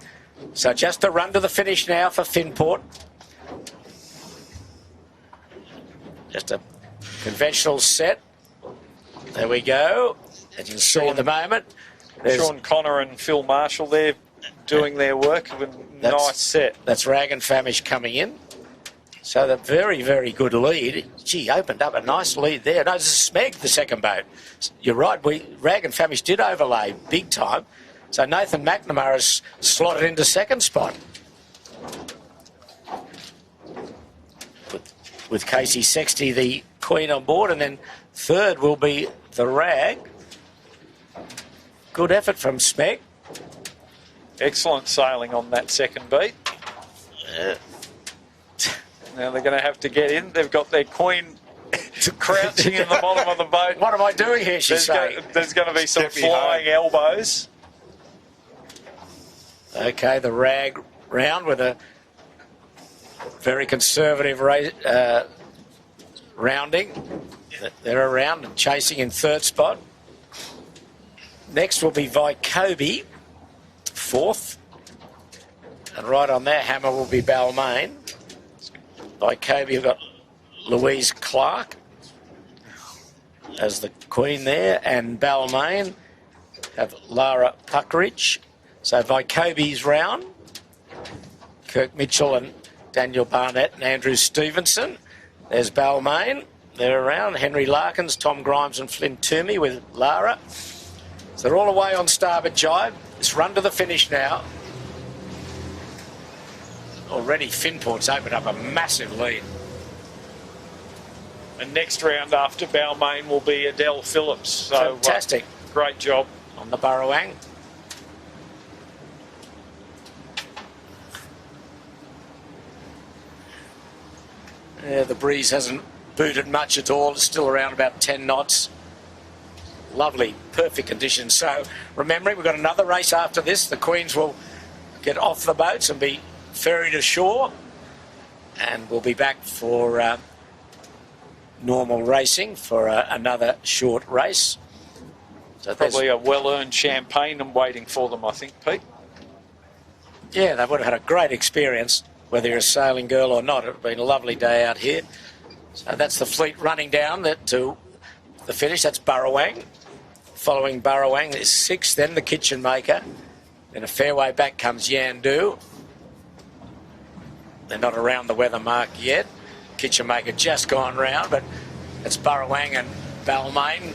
So just a run to the finish now for Finport. Just a conventional set. There we go. As you can see at the moment. Sean Connor and Phil Marshall there doing their work with a nice set. That's Rag and Famish coming in. So the very, very good lead. Gee, opened up a nice lead there. No, this is Smeg, the second boat. You're right, Rag and Famish did overlay big time. So Nathan McNamara has slotted into second spot. With Casey Sexty, the Queen, on board. And then third will be the Rag. Good effort from Smeg. Excellent sailing on that second beat. Now they're going to have to get in. They've got their Queen crouching in the bottom of the boat. What am I doing here, she's saying? There's going to be some flying elbows. Okay, the Rag round with a very conservative rounding. They're around and chasing in third spot. Next will be Vycobi, fourth. And right on their hammer will be Balmain. Vycobi, you've got Louise Clark as the Queen there, and Balmain have Lara Puckridge. So Vycobi's round. Kirk Mitchell and Daniel Barnett and Andrew Stevenson. There's Balmain. They're around. Henry Larkins, Tom Grimes and Flynn Toomey with Lara. So they're all away on starboard jibe. It's run to the finish now. Already Finport's opened up a massive lead. And next round after Balmain will be Adele Phillips. So, fantastic. Great job on the Burrowang. Yeah, the breeze hasn't booted much at all. It's still around about 10 knots. Lovely, perfect conditions. So, remembering, we've got another race after this. The Queens will get off the boats and be ferried ashore. And we'll be back for normal racing for another short race. So probably a well-earned champagne and waiting for them, I think, Pete. Yeah, they would have had a great experience, whether you're a sailing girl or not. It's been a lovely day out here. So that's the fleet running down to the finish. That's Burrawang. Following Burrawang is 6th, then the Kitchen Maker. Then a fair way back comes Yandu. They're not around the weather mark yet. Kitchen Maker just gone round, but it's Burrawang and Balmain.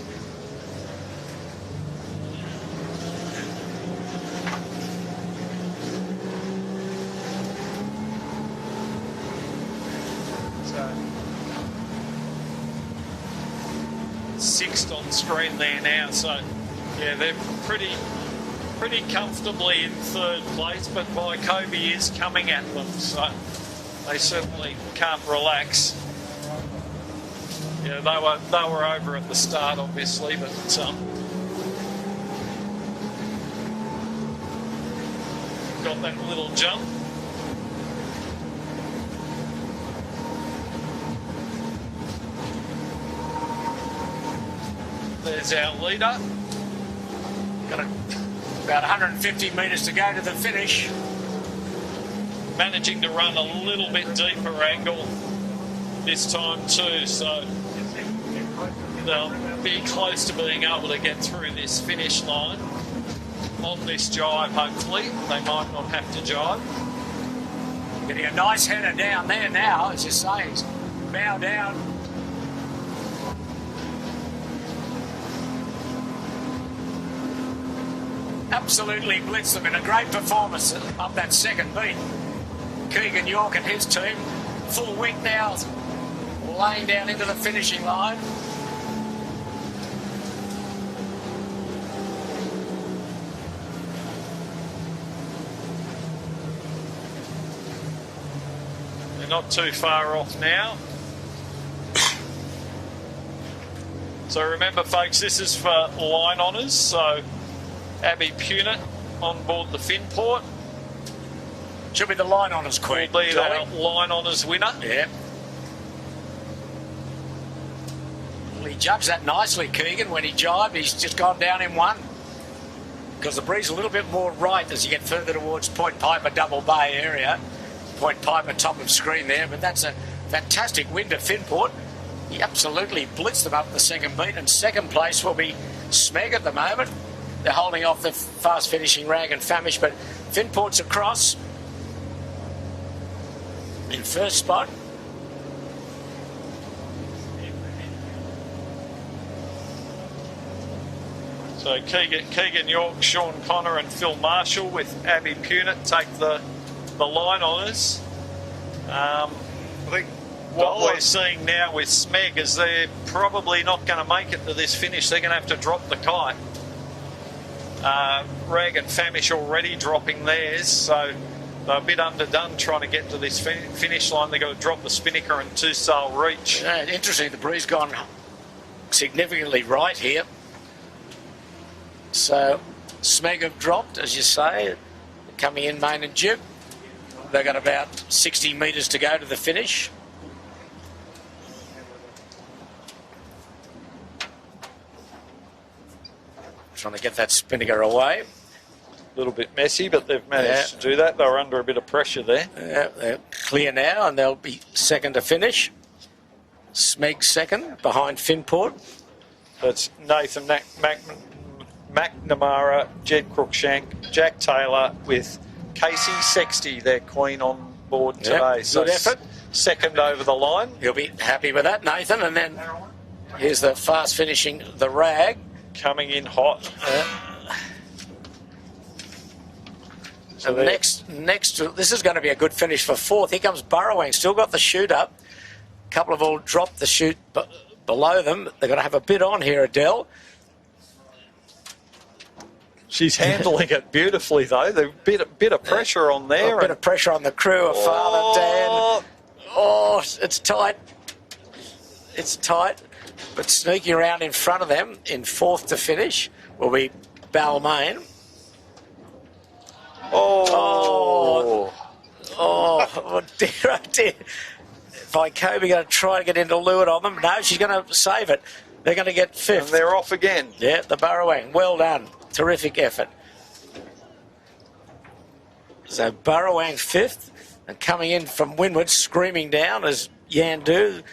Sixth on screen there now, so yeah, they're pretty comfortably in 3rd place, but Kobe is coming at them, so they certainly can't relax. Yeah, they were over at the start, obviously, but got that little jump. There's our leader. Got about 150 metres to go to the finish. Managing to run a little bit deeper angle this time too, so they'll be close to being able to get through this finish line on this jibe, hopefully. They might not have to jibe. Getting a nice header down there now, as you say. He's bow down. Absolutely blitzed them in a great performance up that second beat. Keegan York and his team, full wing now, laying down into the finishing line. They're not too far off now. So remember, folks, this is for line honours, so Abby Punit on board the Finport. Should be the line honours queen. Will be the line honours winner. Yeah. Well, he judged that nicely, Keegan. When he jibed, he's just gone down in 1. Because the breeze is a little bit more right as you get further towards Point Piper Double Bay area. Point Piper top of screen there, but that's a fantastic win to Finport. He absolutely blitzed them up the second beat, and second place will be Smeg at the moment. They're holding off the fast finishing Rag and Famish, but Finport's across in first spot. So Keegan York, Sean Connor and Phil Marshall with Abby Punit take the line honours. I think what we're seeing now with Smeg is they're probably not going to make it to this finish. They're going to have to drop the kite. Rag and Famish already dropping theirs, so they're a bit underdone trying to get to this finish line. They've got to drop the spinnaker and 2-sail reach. Yeah, interesting, the breeze gone significantly right here. So Smeg have dropped, as you say, coming in main and jib. They've got about 60 metres to go to the finish. Trying to get that spinnaker away. A little bit messy, but they've managed to do that. They were under a bit of pressure there. Yeah, they're clear now, and they'll be second to finish. Smeg second, behind Finport. That's Nathan McNamara, Jed Crookshank, Jack Taylor with Casey Sexty, their queen on board today. So good effort. Second over the line. He'll be happy with that, Nathan. And then here's the fast finishing, the Rag. Coming in hot. So next, this is going to be a good finish for fourth. Here comes Burrawang, still got the chute up. A couple of all dropped the chute below them. They're going to have a bit on here, Adele. She's handling it beautifully, though. There's a bit of pressure on there. A bit of pressure on the crew of Father Dan. Oh, it's tight. It's tight. But sneaking around in front of them in fourth to finish will be Balmain. Oh, dear, oh dear. Kobe going to try to get into leeward on them. No, she's going to save it. They're going to get fifth. And they're off again. Yeah, the Burrawang. Well done. Terrific effort. So Burrawang fifth, and coming in from Windward, screaming down as Yandu.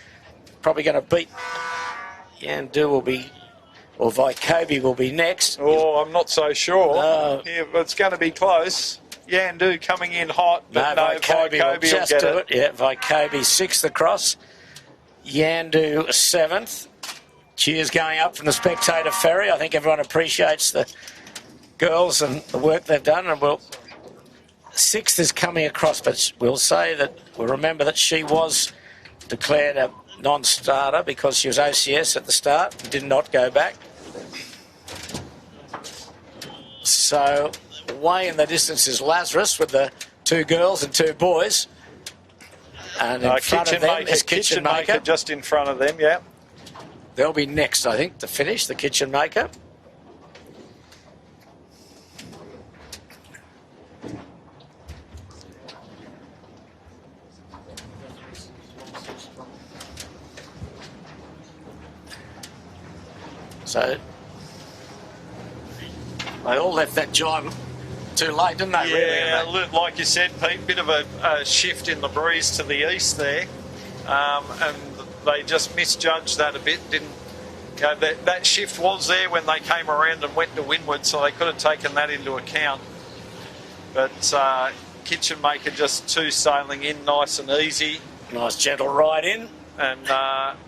probably going to beat Yandu will be, or Vykobi will be next. Oh, I'm not so sure. No. Yeah, but it's going to be close. Yandu coming in hot, but no, Vykobi will just get do it. it. Yeah, Vykobi 6th across. Yandu 7th. Cheers going up from the spectator ferry. I think everyone appreciates the girls and the work they've done. And 6th is coming across, but we'll remember that she was declared a non-starter because she was OCS at the start and did not go back. So way in the distance is Lazarus with the 2 girls and 2 boys. And in front of them is Kitchen Maker. Just in front of them, yeah. They'll be next, I think, to finish, the Kitchen Maker. So they all left that job too late, didn't they? Yeah, really, like you said, Pete, bit of a shift in the breeze to the east there, and they just misjudged that a bit. That shift was there when they came around and went to Windward, so they could have taken that into account. But Kitchen Maker just 2 sailing in nice and easy. Nice gentle ride in. And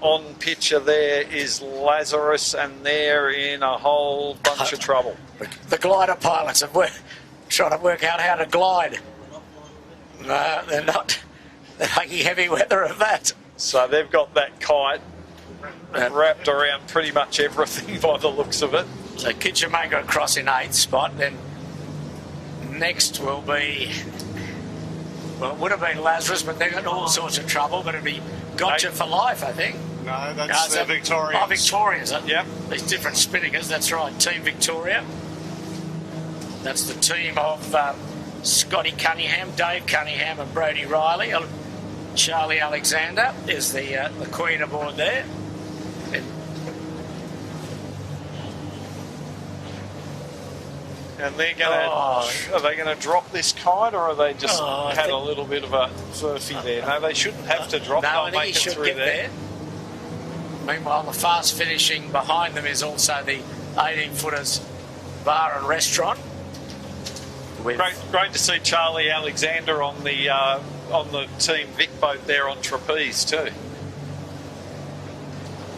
on picture there is Lazarus, and they're in a whole bunch of trouble. The glider pilots are trying to work out how to glide. No, they're not. They're making heavy weather of that. So they've got that kite wrapped around pretty much everything by the looks of it. So Kitchen Maker across in 8th spot. Then next will be, well, it would have been Lazarus, but they've got all sorts of trouble. But it'll be Gotcha for Life, I think. No, that's the Victorians. Oh, Victorians. Yep. These different spinners, that's right. Team Victoria. That's the team of Scotty Cunningham, Dave Cunningham and Brodie Riley. Charlie Alexander is the queen aboard there. And they're going to... Are they going to drop this kite, or are they just had a little bit of a furphy there? No, they shouldn't have to drop. No, They'll make it through there. Meanwhile, the fast finishing behind them is also the 18-footers bar and restaurant. Great to see Charlie Alexander on the Team Vic boat there on trapeze too.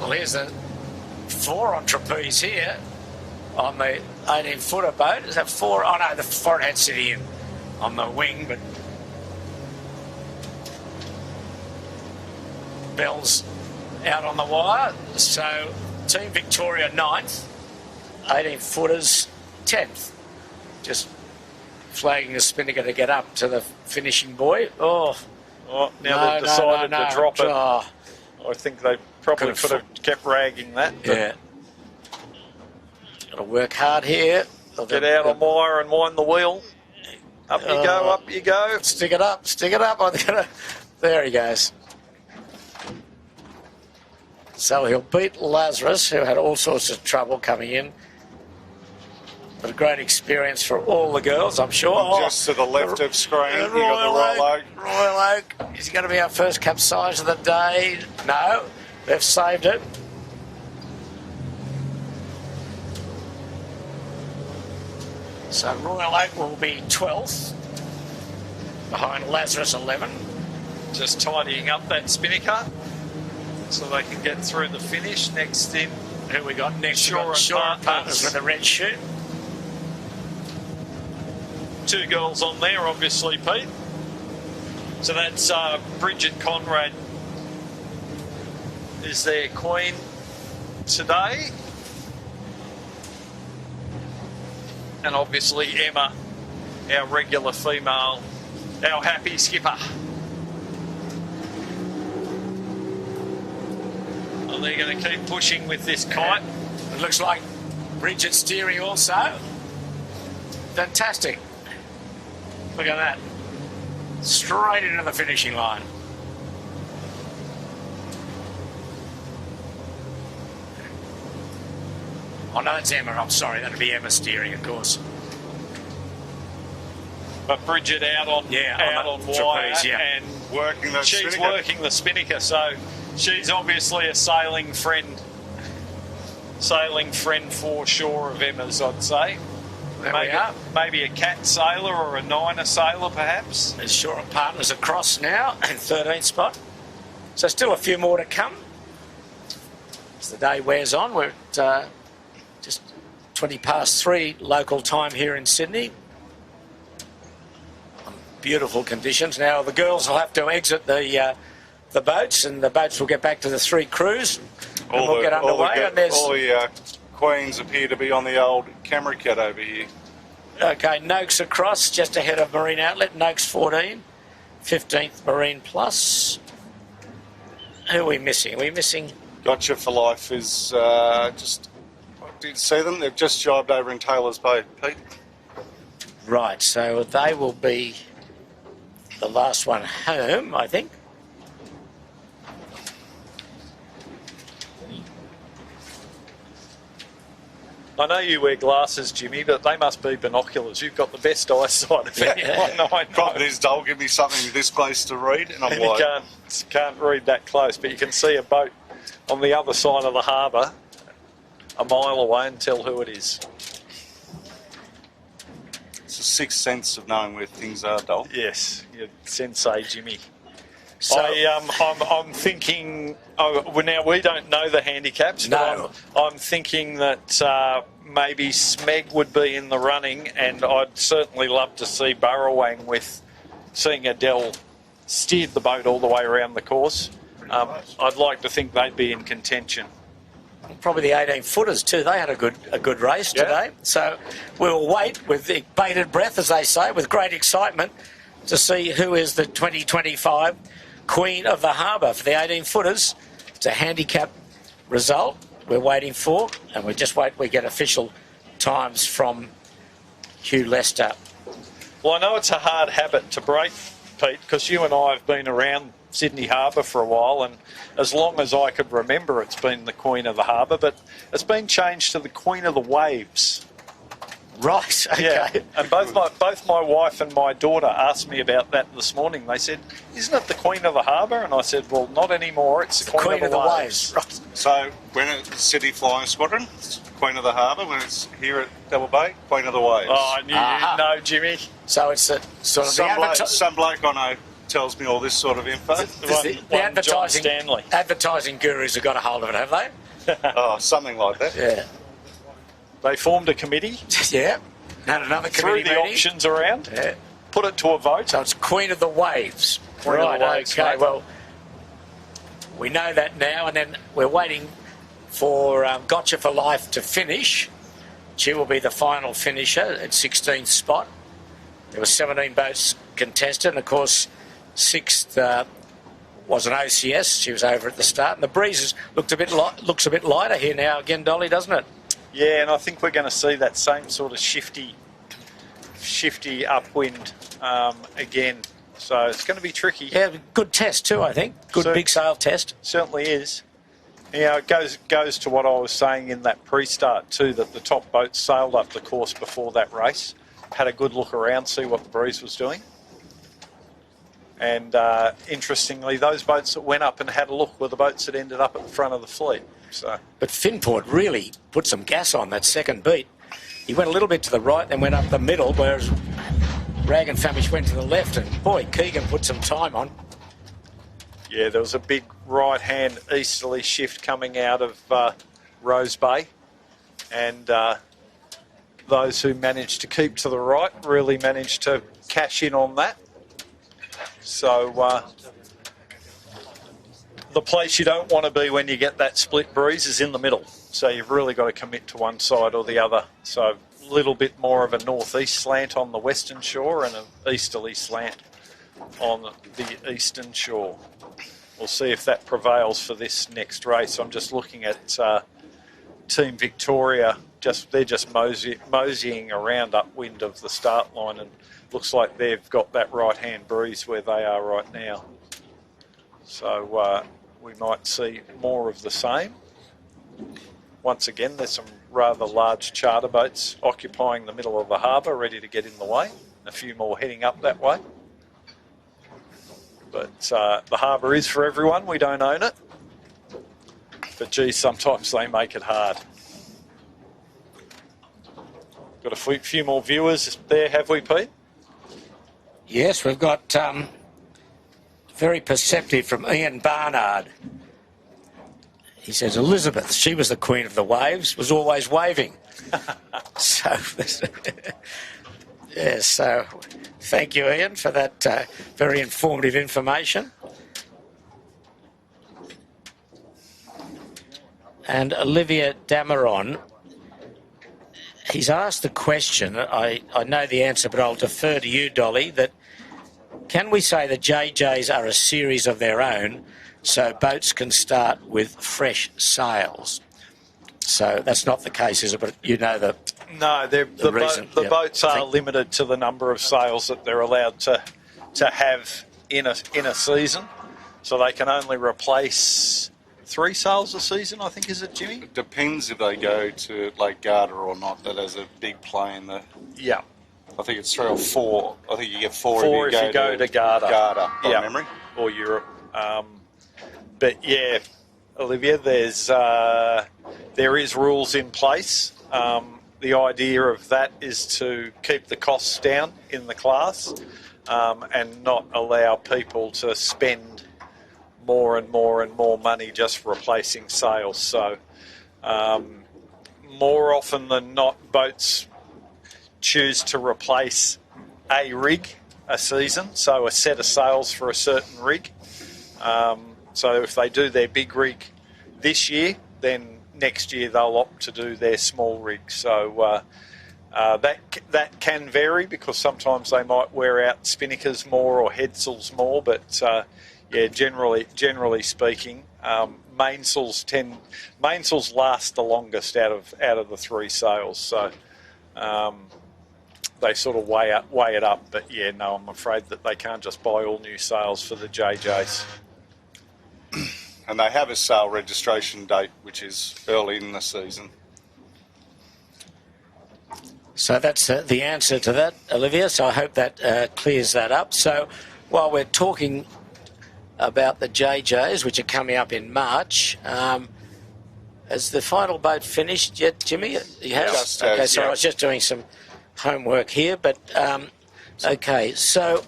Well, here's the 4 on trapeze here on the 18-footer boat. Is that 4? Oh no, the 4 had City in on the wing, but Bell's out on the wire. So Team Victoria 9th, 18-footers 10th. Just flagging the spinnaker to get up to the finishing buoy. Now they've decided to drop it. I think they probably could have kept ragging that. Yeah. Got to work hard here. Get out on wire and wind the wheel. Up you go, up you go. Stick it up, stick it up. There he goes. So he'll beat Lazarus, who had all sorts of trouble coming in. But a great experience for all the girls, I'm sure. Just to the left of screen, you got the Royal Oak. Royal Oak. Is he going to be our first capsize of the day? No, they've saved it. So Royal Oak will be 12th, behind Lazarus 11. Just tidying up that spinnaker so they can get through the finish. Next in, who we got next? Shore Partners with a red shoe. 2 girls on there, obviously, Pete. So that's Bridget Conrad is their queen today. And obviously Emma, our regular female, our happy skipper. And they're going to keep pushing with this kite. It looks like Bridget steering also. Fantastic. Look at that. Straight into the finishing line. Oh, no, that's Emma. I'm sorry. That'd be Emma steering, of course. But Bridget out on wire, trapeze, and working the she's spinnaker. working the spinnaker. So She's obviously a sailing friend for sure of Emma's, I'd say. There we are. Maybe a cat sailor or a niner sailor, perhaps. There's Shore and Partners across now in 13th spot. So still a few more to come. As the day wears on, we're at just 20 past 3 local time here in Sydney. Beautiful conditions. Now the girls will have to exit the boats, and the boats will get back to the 3 crews, and we'll get underway. All the queens appear to be on the old camera cat over here. Okay, Noakes across, just ahead of Marine Outlet. Noakes 14, 15th Marine Plus. Who are we missing? Are we missing? Gotcha for Life is just... Did you see them? They've just jibed over in Taylor's Bay, Pete. Right, so they will be the last one home, I think. I know you wear glasses, Jimmy, but they must be binoculars. You've got the best eyesight of anyone I know. Problem is, they'll give me something this close to read, and I'm And you like... can't read that close, but you can see a boat on the other side of the harbour a mile away and tell who it is. It's a sixth sense of knowing where things are, Dol. Yes, you're sensei, Jimmy. So I'm thinking. Well, now we don't know the handicaps. No. But I'm thinking that maybe Smeg would be in the running, and I'd certainly love to see Burrowang with seeing Adele steered the boat all the way around the course. I'd like to think they'd be in contention. probably the 18-footers too. They had a good race today. So we'll wait with bated breath, as they say, with great excitement to see who is the 2025 Queen of the Harbour for the 18-footers. It's a handicap result we're waiting for, and we just wait. We get official times from Hugh Lester. Well, I know it's a hard habit to break, Pete, because you and I have been around Sydney Harbour for a while, and as long as I could remember, it's been the Queen of the Harbour, but it's been changed to the Queen of the Waves. Right, okay. Yeah, and both my wife and my daughter asked me about that this morning. They said, "Isn't it the Queen of the Harbour?" And I said, "Well, not anymore. It's the Queen of the Waves." Right. So when it's City Flying Squadron, it's Queen of the Harbour. When it's here at Double Bay, Queen of the Waves. Oh, I knew you'd know, Jimmy. So it's a sort of some bloke I know tells me all this sort of info. The John Stanley. advertising gurus have got a hold of it, have they? Oh, something like that. Yeah. They formed a committee, Yeah. Had another threw committee the meeting. options around, Yeah. put it to a vote. So it's Queen of the Waves. Queen of the Right, Waves, okay. mate. Well, we know that now, and then we're waiting for Gotcha for Life to finish. She will be the final finisher at 16th spot. There were 17 boats contested, and of course, 6th was an OCS. She was over at the start, and the breezes looks a bit lighter here now again, Dolly, doesn't it? Yeah, and I think we're going to see that same sort of shifty upwind again. So it's going to be tricky. Yeah, good test too, I think. Good So- big sail test. Certainly is. You know, it goes to what I was saying in that pre-start too, that the top boats sailed up the course before that race, had a good look around, see what the breeze was doing. And interestingly, those boats that went up and had a look were the boats that ended up at the front of the fleet. So But Finport really put some gas on that second beat. He went a little bit to the right, then went up the middle, whereas Rag and Famish went to the left, and boy, Keegan put some time on. yeah, there was a big right-hand easterly shift coming out of Rose Bay, and those who managed to keep to the right really managed to cash in on that. So the place you don't want to be when you get that split breeze is in the middle. So you've really got to commit to one side or the other. So a little bit more of a northeast slant on the western shore and an easterly slant on the eastern shore. We'll see if that prevails for this next race. I'm just looking at Team Victoria. They're just moseying around upwind of the start line, and looks like they've got that right-hand breeze where they are right now. So we might see more of the same. Once again, there's some rather large charter boats occupying the middle of the harbour, ready to get in the way. A few more heading up that way. But the harbour is for everyone. We don't own it. But, geez, sometimes they make it hard. Got a few more viewers there, have we, Pete? Yes, we've got very perceptive from Ian Barnard. He says, Elizabeth, she was the queen of the waves, was always waving. So, yes, so thank you, Ian, for that very informative information. And Olivia Dameron, he's asked the question, I know the answer, but I'll defer to you, Dolly, that can we say the JJs are a series of their own so boats can start with fresh sails? So that's not the case, is it? But you know the No, the boats are limited to the number of sails that they're allowed to have in a season. So they can only replace 3 sails a season, I think, is it, Jimmy? It depends if they go to Lake Garda or not. That has a big play in the... Yeah. I think it's 3 or 4. I think you get 4 if you go to Garda. Garda, by memory. Or Europe. But yeah, Olivia, there is rules in place. The idea of that is to keep the costs down in the class and not allow people to spend more and more and more money just replacing sails. So more often than not, boats choose to replace a rig a season, so a set of sails for a certain rig. So if they do their big rig this year, then next year they'll opt to do their small rig. So that can vary because sometimes they might wear out spinnakers more or headsails more, but yeah, generally speaking, mainsails last the longest out of the 3 sails. So they sort of weigh it up. But yeah, no, I'm afraid that they can't just buy all new sails for the JJs. And they have a sail registration date, which is early in the season. So that's the answer to that, Olivia. So I hope that clears that up. So while we're talking about the JJs, which are coming up in March, has the final boat finished yet, Jimmy? You have? Just okay, has, so yeah. I was just doing some homework here, but okay, so...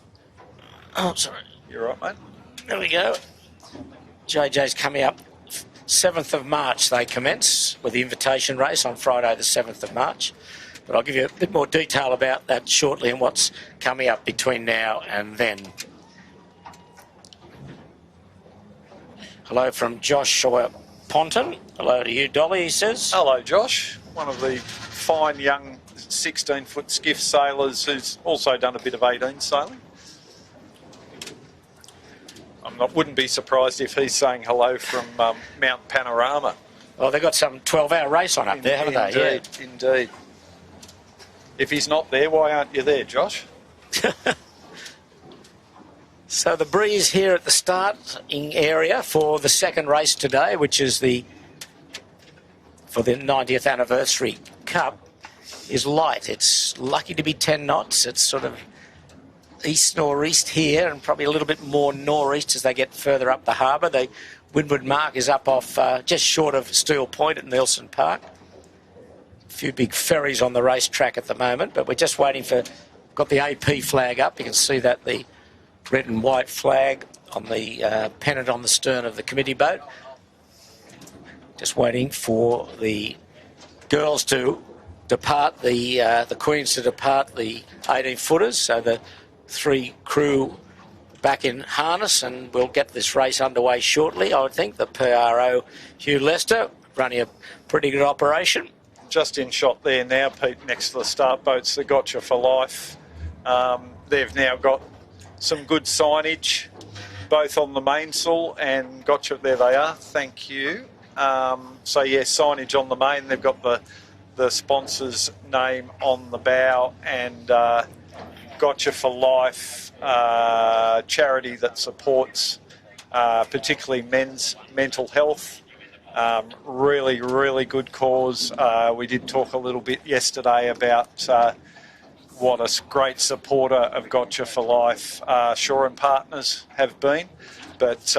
Oh, sorry. You're right, mate. There we go. JJ's coming up 7th of March. They commence with the invitation race on Friday the 7th of March. But I'll give you a bit more detail about that shortly and what's coming up between now and then. Hello from Joshua Ponton. Hello to you, Dolly, he says. Hello, Josh. One of the fine young 16-foot skiff sailors who's also done a bit of 18 sailing. Wouldn't be surprised if he's saying hello from Mount Panorama. Well, they've got some 12-hour race on up there, haven't they? Indeed, yeah. Indeed. If he's not there, why aren't you there, Josh? So the breeze here at the starting area for the second race today, which is for the 90th anniversary cup, is light. It's lucky to be 10 knots. It's sort of east-nor'east here and probably a little bit more nor'east as they get further up the harbour. The Windward mark is up off just short of Steel Point at Nelson Park. A few big ferries on the racetrack at the moment, but we're just waiting for... Got the AP flag up. You can see that, the red and white flag on the pennant on the stern of the committee boat. Just waiting for the girls to depart, the Queens to depart the 18-footers, so the 3 crew back in harness, and we'll get this race underway shortly. I would think the PRO Hugh Lester running a pretty good operation. Just in shot there now, Pete, next to the start boats, the Gotcha for Life. They've now got some good signage, both on the mainsail and Gotcha. There they are. Thank you. So yeah, signage on the main. They've got the sponsor's name on the bow and Gotcha for Life, charity that supports particularly men's mental health. Really good cause. We did talk a little bit yesterday about what a great supporter of Gotcha for Life Shaw and Partners have been. But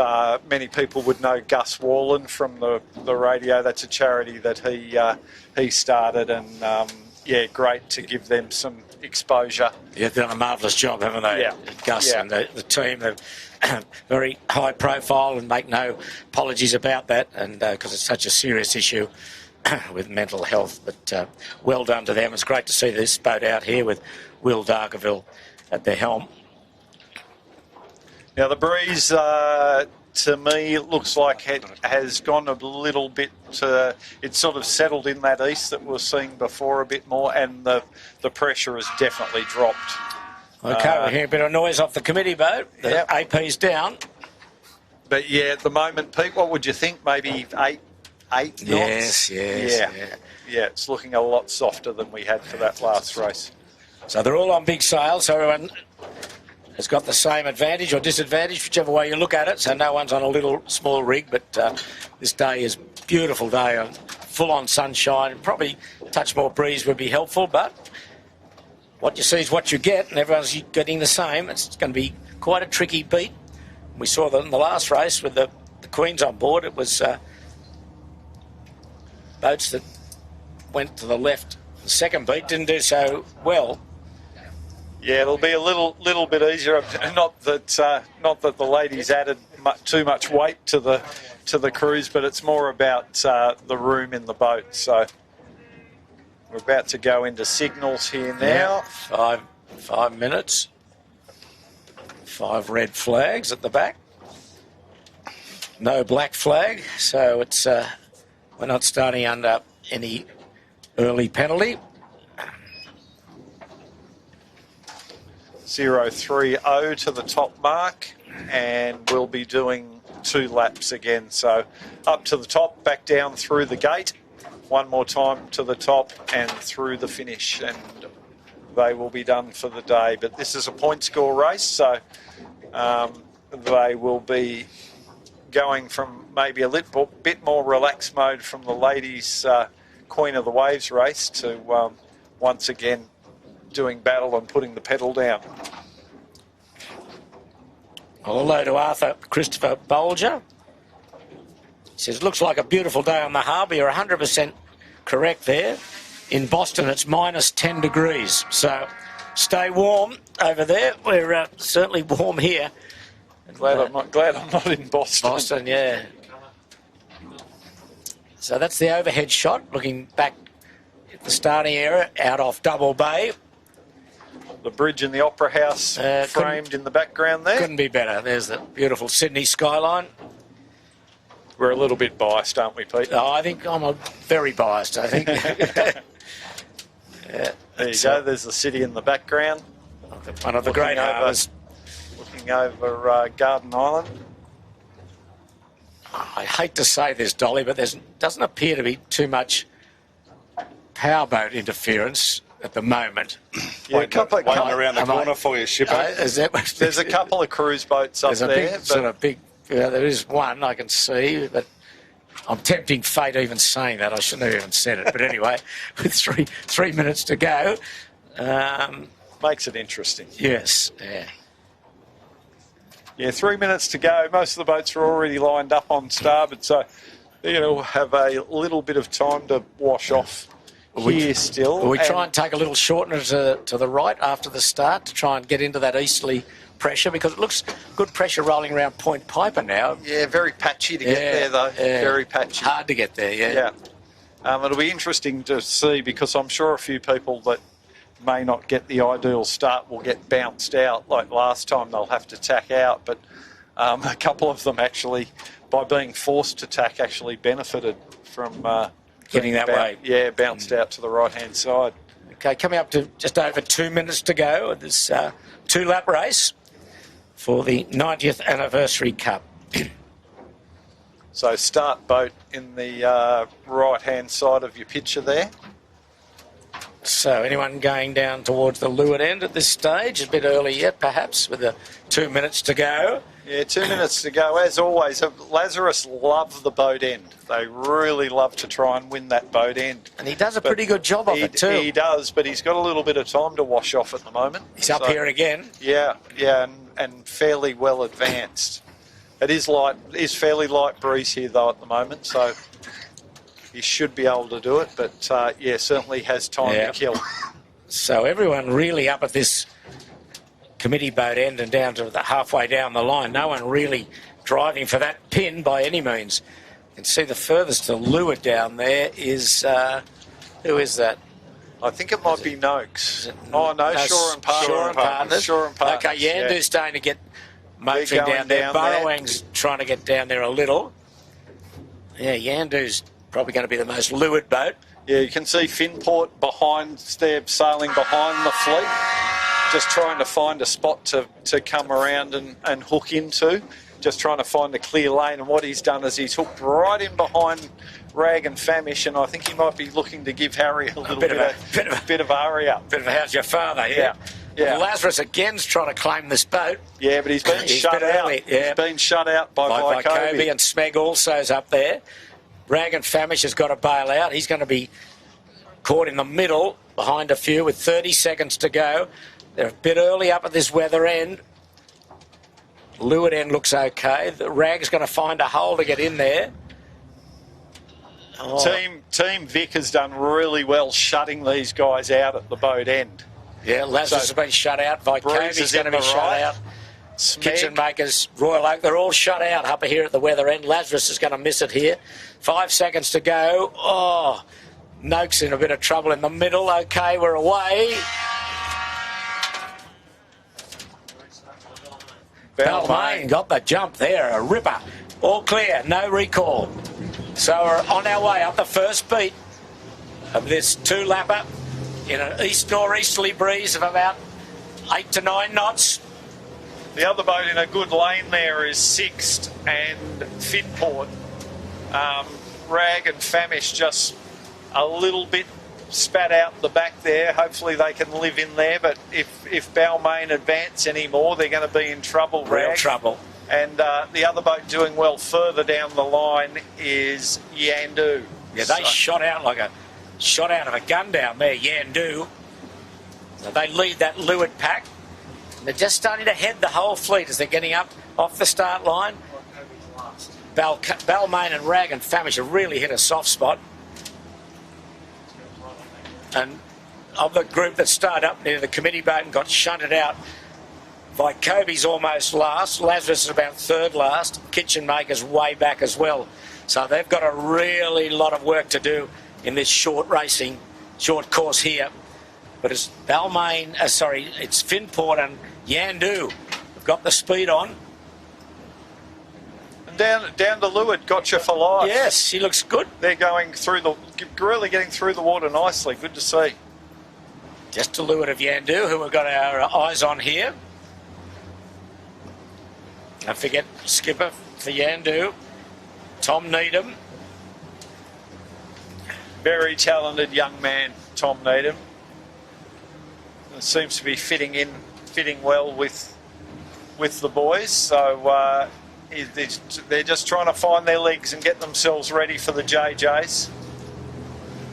many people would know Gus Wallen from the radio. That's a charity that he started, and yeah, great to give them some exposure. Yeah, they've done a marvellous job, haven't they? Yeah. Gus and the team, they're very high profile and make no apologies about that, and because it's such a serious issue with mental health. But well done to them. It's great to see this boat out here with Will Darkerville at the helm. Now the breeze, to me, it looks like it has gone a little bit. It's sort of settled in that east that we were seeing before a bit more, and the pressure has definitely dropped. Okay, we're hearing a bit of noise off the committee boat. The Yep. AP's down. But yeah, at the moment, Pete, what would you think? Maybe eight knots? Yes. Yeah, it's looking a lot softer than we had for that last race. So they're all on big sail, so everyone has got the same advantage or disadvantage, whichever way you look at it. So no one's on a little small rig, but this day is a beautiful day, full-on sunshine. Probably a touch more breeze would be helpful, but what you see is what you get, and everyone's getting the same. It's going to be quite a tricky beat. We saw that in the last race with the Queens on board. It was boats that went to the left. The second beat didn't do so well. Yeah, it'll be a little bit easier. Not that the ladies added too much weight to the cruise, but it's more about the room in the boat. So we're about to go into signals here now. Yeah, 5 minutes. 5 red flags at the back. No black flag, so it's we're not starting under any early penalty. 030 to the top mark, and we'll be doing 2 laps again. So up to the top, back down through the gate, one more time to the top and through the finish, and they will be done for the day. But this is a point score race, so they will be going from maybe a little bit more relaxed mode from the ladies' Queen of the Waves race to once again doing battle and putting the pedal down. Hello to Arthur Christopher Bolger. He says, it looks like a beautiful day on the harbour. You're 100% correct there. In Boston, it's minus 10 degrees. So stay warm over there. We're certainly warm here. Glad I'm not in Boston. Boston, yeah. So that's the overhead shot, looking back at the starting area, out off Double Bay. The bridge in the Opera House framed in the background there. Couldn't be better. There's the beautiful Sydney skyline. We're a little bit biased, aren't we, Pete? Oh, I think I'm very biased, I think. Yeah, there you go. There's the city in the background. One of the great harbours. Looking over Garden Island. I hate to say this, Dolly, but there doesn't appear to be too much powerboat interference at the moment. Yeah, waiting around the corner for you, shipper. There's a couple of cruise boats up there. There is one I can see, but I'm tempting fate even saying that. I shouldn't have even said it. But anyway, with three minutes to go. Makes it interesting. Yes, yeah. Yeah, 3 minutes to go. Most of the boats are already lined up on starboard, so we'll have a little bit of time to wash off here still. Will we try and take a little shortener to the right after the start to try and get into that easterly pressure? Because it looks good pressure rolling around Point Piper now. Yeah, very patchy to get there, though. Yeah. Very patchy. Hard to get there, yeah. It'll be interesting to see, because I'm sure a few people that may not get the ideal start will get bounced out. Like last time, they'll have to tack out. But a couple of them actually, by being forced to tack, actually benefited from getting that way. Yeah, bounced out to the right-hand side. Okay, coming up to just over 2 minutes to go of this 2-lap race for the 90th Anniversary Cup. So start boat in the right-hand side of your picture there. So anyone going down towards the leeward end at this stage? A bit early yet, perhaps, with the 2 minutes to go. Yeah, 2 minutes to go. As always, Lazarus love the boat end. They really love to try and win that boat end. And he does a pretty good job of it too. He does, but he's got a little bit of time to wash off at the moment. He's up here again. Yeah, and fairly well advanced. It is fairly light breeze here though at the moment, so he should be able to do it. But yeah, certainly has time to kill. So everyone really up at this committee boat end and down to the halfway down the line. No one really driving for that pin by any means. You can see the furthest to leeward down there is who is that? I think it might be Noakes. Oh no, Shore and Partners. Okay, Yandu's starting to get motoring down there. Burrowing's trying to get down there a little. Yeah, Yandu's probably going to be the most leeward boat. Yeah, you can see Finport behind. They're sailing behind the fleet, just trying to find a spot to come around and hook into. Just trying to find a clear lane, and what he's done is he's hooked right in behind Rag and Famish, and I think he might be looking to give Harry a little bit of aria. Bit of a how's your father here. Yeah. Lazarus again's trying to claim this boat. Yeah, but he's been shut out. He's been shut out by Kobe, and Smeg also's up there. Rag and Famish has got to bail out. He's going to be caught in the middle behind a few with 30 seconds to go. They're a bit early up at this weather end. Leeward end looks okay. The Rag's going to find a hole to get in there. Oh. Team Vic has done really well shutting these guys out at the boat end. Yeah, Lazarus has been shut out. Vykovi's going to be shut out. Kitchen Makers, Royal Oak, they're all shut out up here at the weather end. Lazarus is going to miss it here. 5 seconds to go. Oh, Noakes in a bit of trouble in the middle. Okay, we're away. Balmain got the jump there, a ripper. All clear, no recall. So we're on our way up the first beat of this two-lapper in an east-northeasterly breeze of about 8 to 9 knots. The other boat in a good lane there is Sixt and Finport. Rag and Famish just a little bit spat out the back there. Hopefully they can live in there, but if Balmain advance anymore, they're going to be in trouble. Real trouble. And the other boat doing well further down the line is Yandu. Yeah, they shot out of a gun down there, Yandu. So they lead that leeward pack. They're just starting to head the whole fleet as they're getting up off the start line. Balmain and Rag and Famish have really hit a soft spot. And of the group that started up near the committee boat and got shunted out, Vykovi's almost last. Lazarus is about third last. Kitchen Maker's way back as well. So they've got a really lot of work to do in this short course here. But it's it's Finport and Yandu have got the speed on. And down to leeward, Gotcha for life. Yes, he looks good. They're going through really getting through the water nicely. Good to see. Just to leeward of Yandu, who we've got our eyes on here. Don't forget skipper for Yandu, Tom Needham. Very talented young man, Tom Needham. Seems to be fitting well with the boys. So they're just trying to find their legs and get themselves ready for the JJs.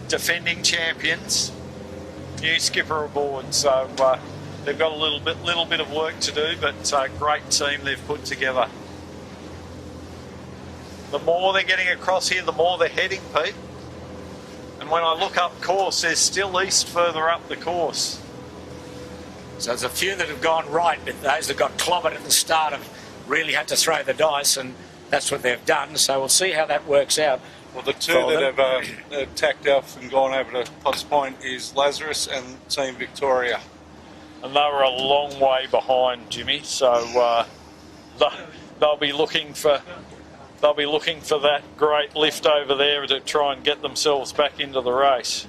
Defending champions, new skipper aboard. So they've got a little bit of work to do, but great team they've put together. The more they're getting across here, the more they're heading, Pete. And when I look up course, there's still east further up the course. So there's a few that have gone right, but those that got clobbered at the start have really had to throw the dice, and that's what they've done. So we'll see how that works out. Well, the two that have tacked off and gone over to Potts Point is Lazarus and Team Victoria. And they were a long way behind, Jimmy. So they'll be looking for that great lift over there to try and get themselves back into the race.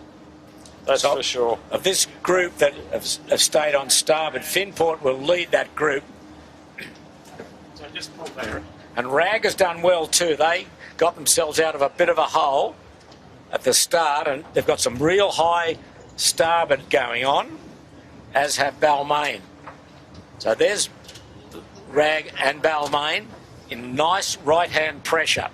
That's for sure. Of this group that have stayed on starboard, Finport will lead that group. So just pull there. And Rag has done well too. They got themselves out of a bit of a hole at the start, and they've got some real high starboard going on, as have Balmain. So there's Rag and Balmain in nice right-hand pressure.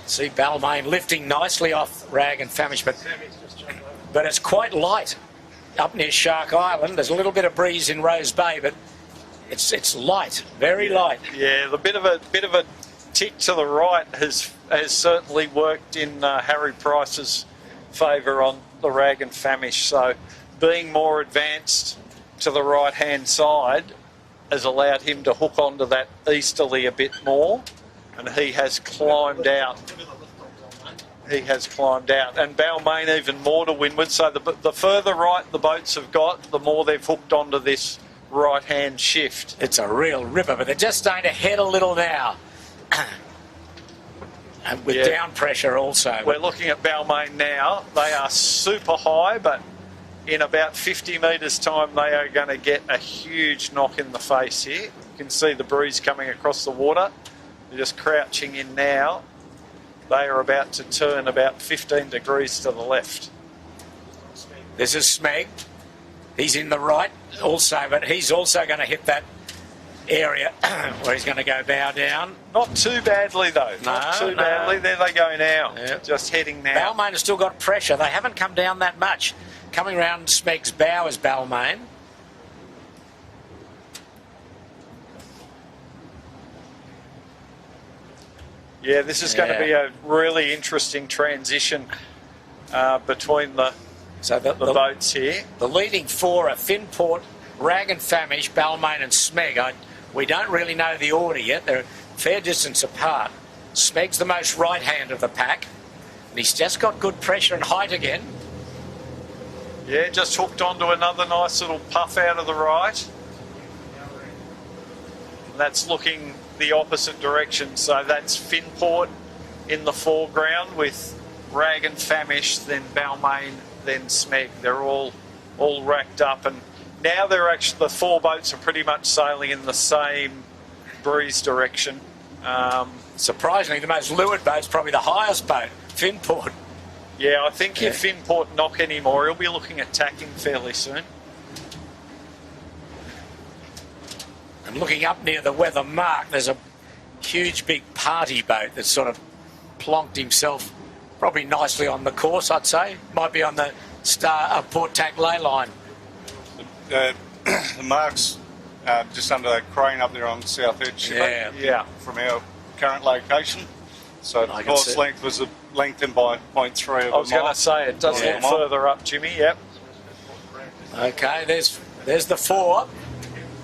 See Balmain lifting nicely off Rag and Famish, but it's quite light up near Shark Island. There's a little bit of breeze in Rose Bay, but it's light, very light. Yeah, the bit of a tick to the right has certainly worked in Harry Price's favour on the Rag and Famish. So being more advanced to the right-hand side has allowed him to hook onto that easterly a bit more, and he has climbed out. He has climbed out, and Balmain even more to windward. So the further right the boats have got, the more they've hooked onto this right-hand shift. It's a real ripper, but they're just starting to head a little now. And with down pressure also. We're looking at Balmain now. They are super high, but in about 50 metres time, they are going to get a huge knock in the face here. You can see the breeze coming across the water. They're just crouching in now. They are about to turn about 15 degrees to the left. This is Smeg. He's in the right also, but he's also going to hit that area where he's going to go bow down. Not too badly, though. Not too badly. There they go now. Yep. Just heading now. Balmain has still got pressure. They haven't come down that much. Coming round Smeg's bow is Balmain. Yeah, this is going to be a really interesting transition between the boats here. The leading four are Finport, Rag and Famish, Balmain and Smeg. We don't really know the order yet. They're a fair distance apart. Smeg's the most right-hand of the pack, and he's just got good pressure and height again. Yeah, just hooked onto another nice little puff out of the right. And that's looking the opposite direction. So that's Finport in the foreground with Rag and Famish, then Balmain, then Smeg. They're all racked up, and now they're actually, the four boats are pretty much sailing in the same breeze direction. Surprisingly, the most leeward boat's probably the highest boat, Finport. Yeah, I think if Finport knock anymore, he'll be looking at tacking fairly soon. And looking up near the weather mark, there's a huge big party boat that's sort of plonked himself probably nicely on the course, I'd say. Might be on the Port Tack ley line. The mark's just under that crane up there on the south edge. Yeah. From our current location. So the course length was lengthened by 0.3 of a mile. I was going to say, it does look further up, Jimmy, yep. Okay, there's the four.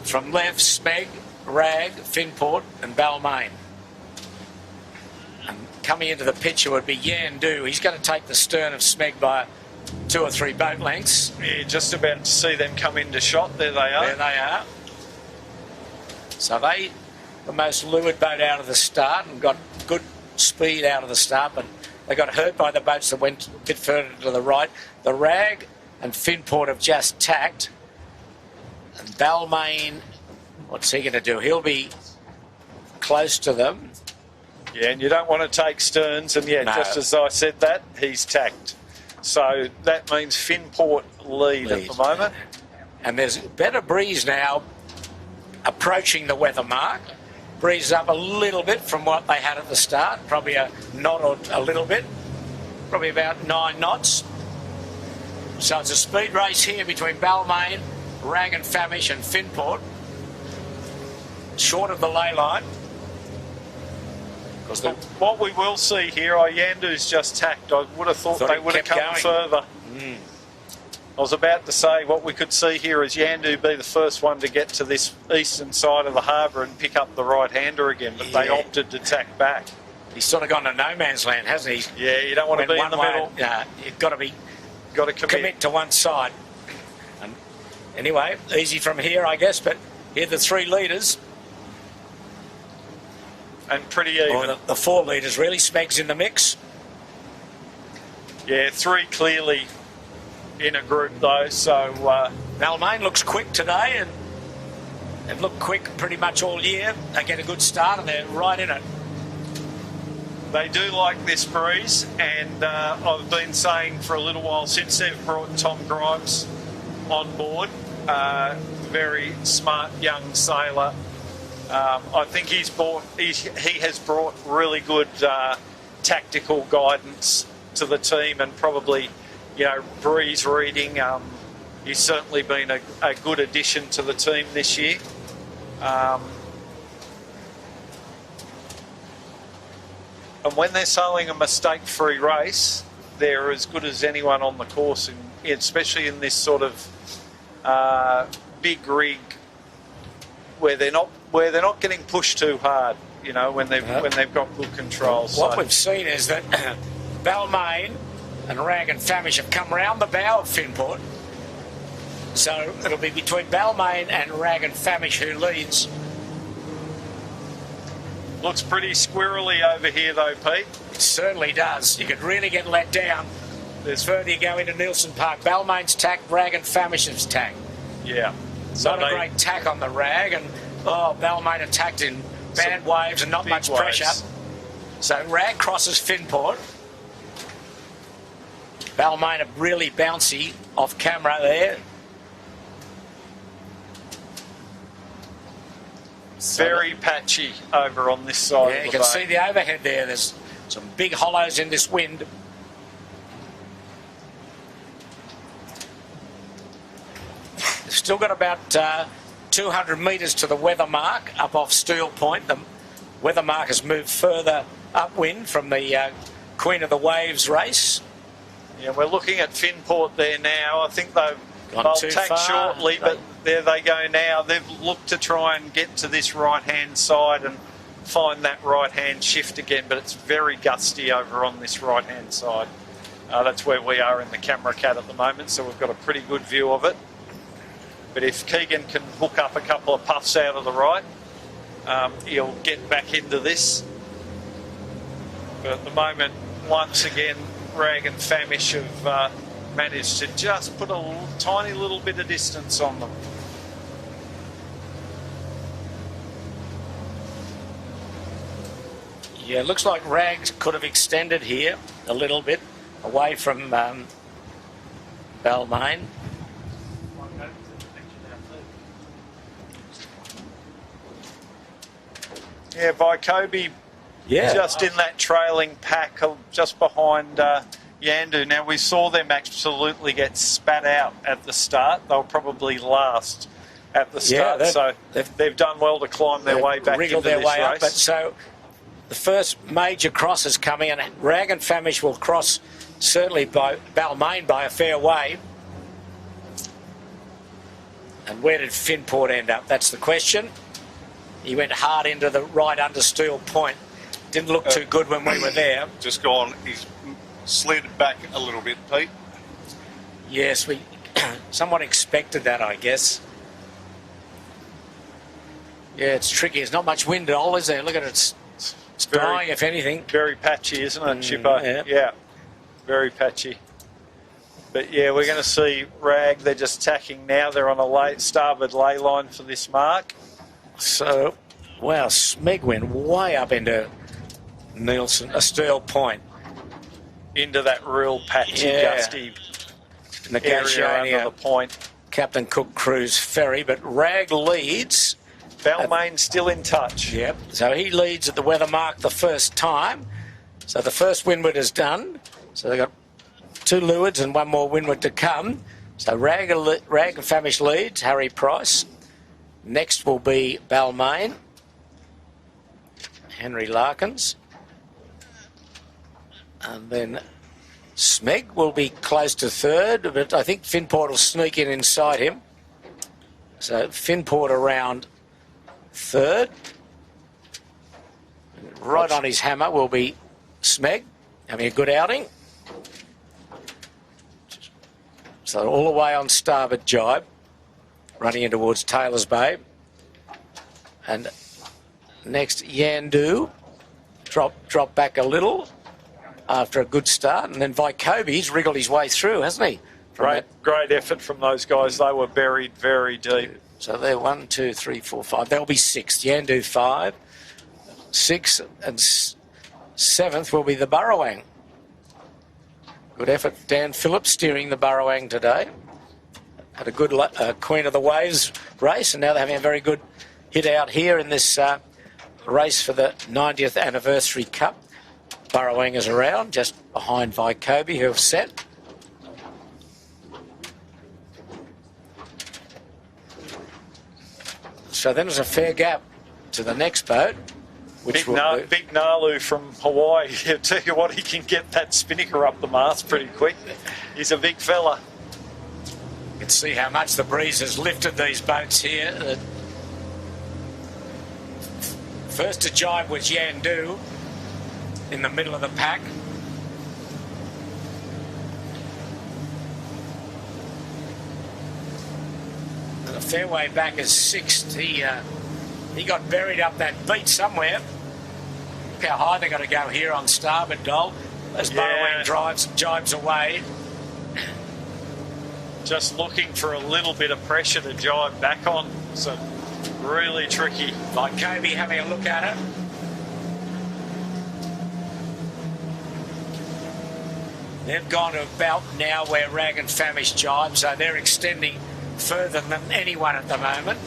From left, Smeg, Rag, Finport and Balmain. And coming into the picture would be Yandu. He's going to take the stern of Smeg by 2 or 3 boat lengths. Yeah, just about to see them come into shot. There they are. There they are. So they, the most leeward boat out of the start, and got good speed out of the start, but they got hurt by the boats that went a bit further to the right. The Rag and Finport have just tacked. And Balmain, what's he going to do? He'll be close to them. Yeah, and you don't want to take sterns, and just as I said that, he's tacked. So that means Finport lead at the moment. And there's better breeze now approaching the weather mark. Breeze up a little bit from what they had at the start, probably a knot or a little bit, probably about 9 knots. So it's a speed race here between Balmain, Rag and Famish and Finport, short of the ley line. What we will see here, Yandu's just tacked. I would have thought they would have come further. I was about to say what we could see here is Yandu be the first one to get to this eastern side of the harbour and pick up the right-hander again, but they opted to tack back. He's sort of gone to no man's land, hasn't he? Yeah, you don't want to be in the middle. You've got to commit to one side. And anyway, easy from here, I guess, but here are the 3 leaders. And pretty even. Or the 4 leaders, really. Smeg's in the mix. Yeah, 3 clearly in a group though, so Balmain looks quick today, and they've looked quick pretty much all year. They get a good start and they're right in it. they do like this breeze, and I've been saying for a little while since they've brought Tom Grimes on board, very smart young sailor. I think he has brought really good tactical guidance to the team, and probably, breeze reading. He's certainly been a good addition to the team this year. And when they're sailing a mistake-free race, they're as good as anyone on the course, especially in this sort of big rig where they're not getting pushed too hard. When they've got good control. What we've seen is that Balmain and Rag and Famish have come round the bow of Finport. So it'll be between Balmain and Rag and Famish who leads. Looks pretty squirrely over here though, Pete. It certainly does. You could really get let down. There's further you go into Nielsen Park. Balmain's tack, Rag and Famish's tack. Yeah. Not a great tack on the Rag, and Balmain attacked in bad waves and not much pressure. So Rag crosses Finport. Balmain are really bouncy off camera there. Very patchy over on this side. Yeah, you can see the overhead there. There's some big hollows in this wind. They've still got about 200 metres to the weather mark up off Steel Point. The weather mark has moved further upwind from the Queen of the Waves race. Yeah, we're looking at Finport there now. I think they'll tack shortly, but there they go now. They've looked to try and get to this right-hand side and find that right-hand shift again, but it's very gusty over on this right-hand side. That's where we are in the camera cat at the moment, so we've got a pretty good view of it. But if Keegan can hook up a couple of puffs out of the right, he'll get back into this. But at the moment, once again, Rag and Famish have managed to just put a tiny little bit of distance on them. Yeah, it looks like Rags could have extended here a little bit away from Balmain. Yeah, by Kobe, just in that trailing pack, just behind Yandu. Now, we saw them absolutely get spat out at the start. They'll probably last at the start, so they've done well to climb their way back into this race. Up, but so the first major cross is coming, and Rag and Famish will cross certainly by Balmain by a fair way. And where did Finport end up? That's the question. He went hard into the right under Steel Point. Didn't look too good when we were there. Just gone. He's slid back a little bit, Pete. Yes, we somewhat expected that, I guess. Yeah, it's tricky. There's not much wind at all, is there? Look at it. It's drying, if anything. Very patchy, isn't it, Chipper? Yeah, very patchy. But yeah, we're going to see Rag. They're just tacking now. They're on a starboard ley line for this mark. So, wow, Smeg went way up into Steel Point. Into that real patchy, gusty area under the point. Captain Cook Cruise ferry, but Rag leads. Balmain's still in touch. Yep, so he leads at the weather mark the first time. So the first windward is done. So they've got 2 leewards and 1 more windward to come. So Rag and Famish leads, Harry Price. Next will be Balmain, Henry Larkins. And then Smeg will be close to third, but I think Finport will sneak in inside him. So Finport around third. Right on his hammer will be Smeg, having a good outing. So all the way on starboard jibe, running in towards Taylor's Bay. And next, Yandu, drop back a little after a good start. And then Vykobe's wriggled his way through, hasn't he? Great effort from those guys. They were buried very deep. So they're 1, 2, 3, 4, 5. There'll be 6. Yandu 5. 6 and 7th will be the Burrowang. Good effort. Dan Phillips steering the Burrowang today. Had a good Queen of the Waves race, and now they're having a very good hit out here in this race for the 90th Anniversary Cup. Burrowang is around, just behind Vycobi, who have set. So then there's a fair gap to the next boat. Big Nalu from Hawaii. I tell you what, he can get that spinnaker up the mast pretty quick. He's a big fella. You can see how much the breeze has lifted these boats here. First to jibe was Yandu in the middle of the pack. And the fairway back is 6th. He got buried up that beat somewhere. Look how high they got to go here on starboard, Dol. As Burrowang jibes away. Just looking for a little bit of pressure to jibe back on. So really tricky. Like Kobe having a look at it. They've gone to about now where Rag and Famish jibe, so they're extending further than anyone at the moment.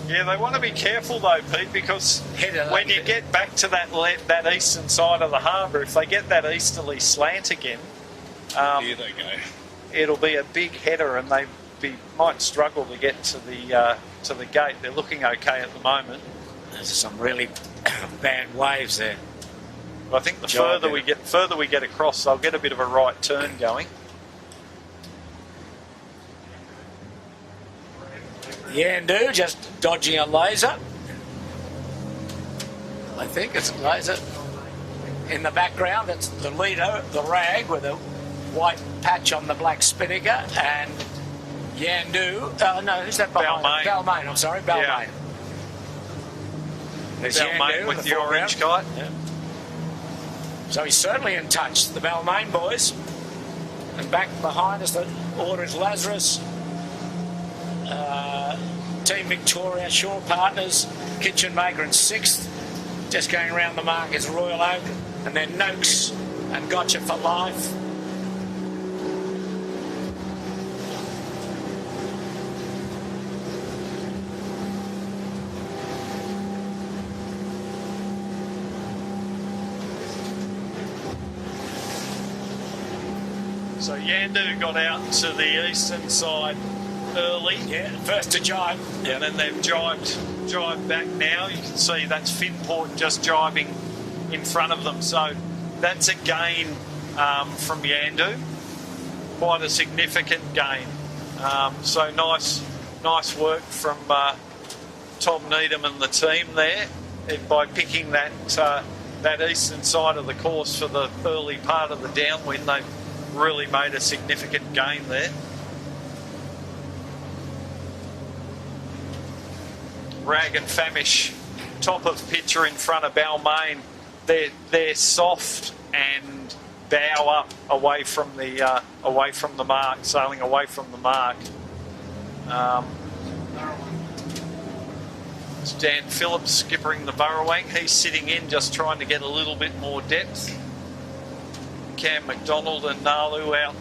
Yeah, they want to be careful though, Pete, because when you get back to that eastern side of the harbour, if they get that easterly slant again, here they go. It'll be a big header, and they might struggle to get to the gate. They're looking okay at the moment. There's some really bad waves there. But I think the further we get across, they'll get a bit of a right turn going. Yandu just dodging a laser. I think it's a laser. In the background, it's the leader, the Rag, with a white patch on the black spinnaker, and Yandu. No, who's that behind? Balmain. I'm sorry, Balmain. Yeah. There's Balmain with the orange kite. Yeah. So he's certainly in touch, the Balmain boys. And back behind us, the order is Lazarus, Team Victoria, Shore Partners, Kitchen Maker in 6th. Just going around the mark is Royal Oak, and then Noakes and Gotcha for Life. So Yandu got out to the eastern side early. Yeah, first to jibe. And then they've jibed back now. You can see that's Finport just jibing in front of them. So that's a gain from Yandu. Quite a significant gain. So nice work from Tom Needham and the team there by picking that eastern side of the course for the early part of the downwind. They've really made a significant gain there. Rag and Famish, top of picture in front of Balmain. They're soft and bow up away from the mark, sailing away from the mark. It's Dan Phillips skippering the Burrowang. He's sitting in, just trying to get a little bit more depth. Cam McDonald and Nalu out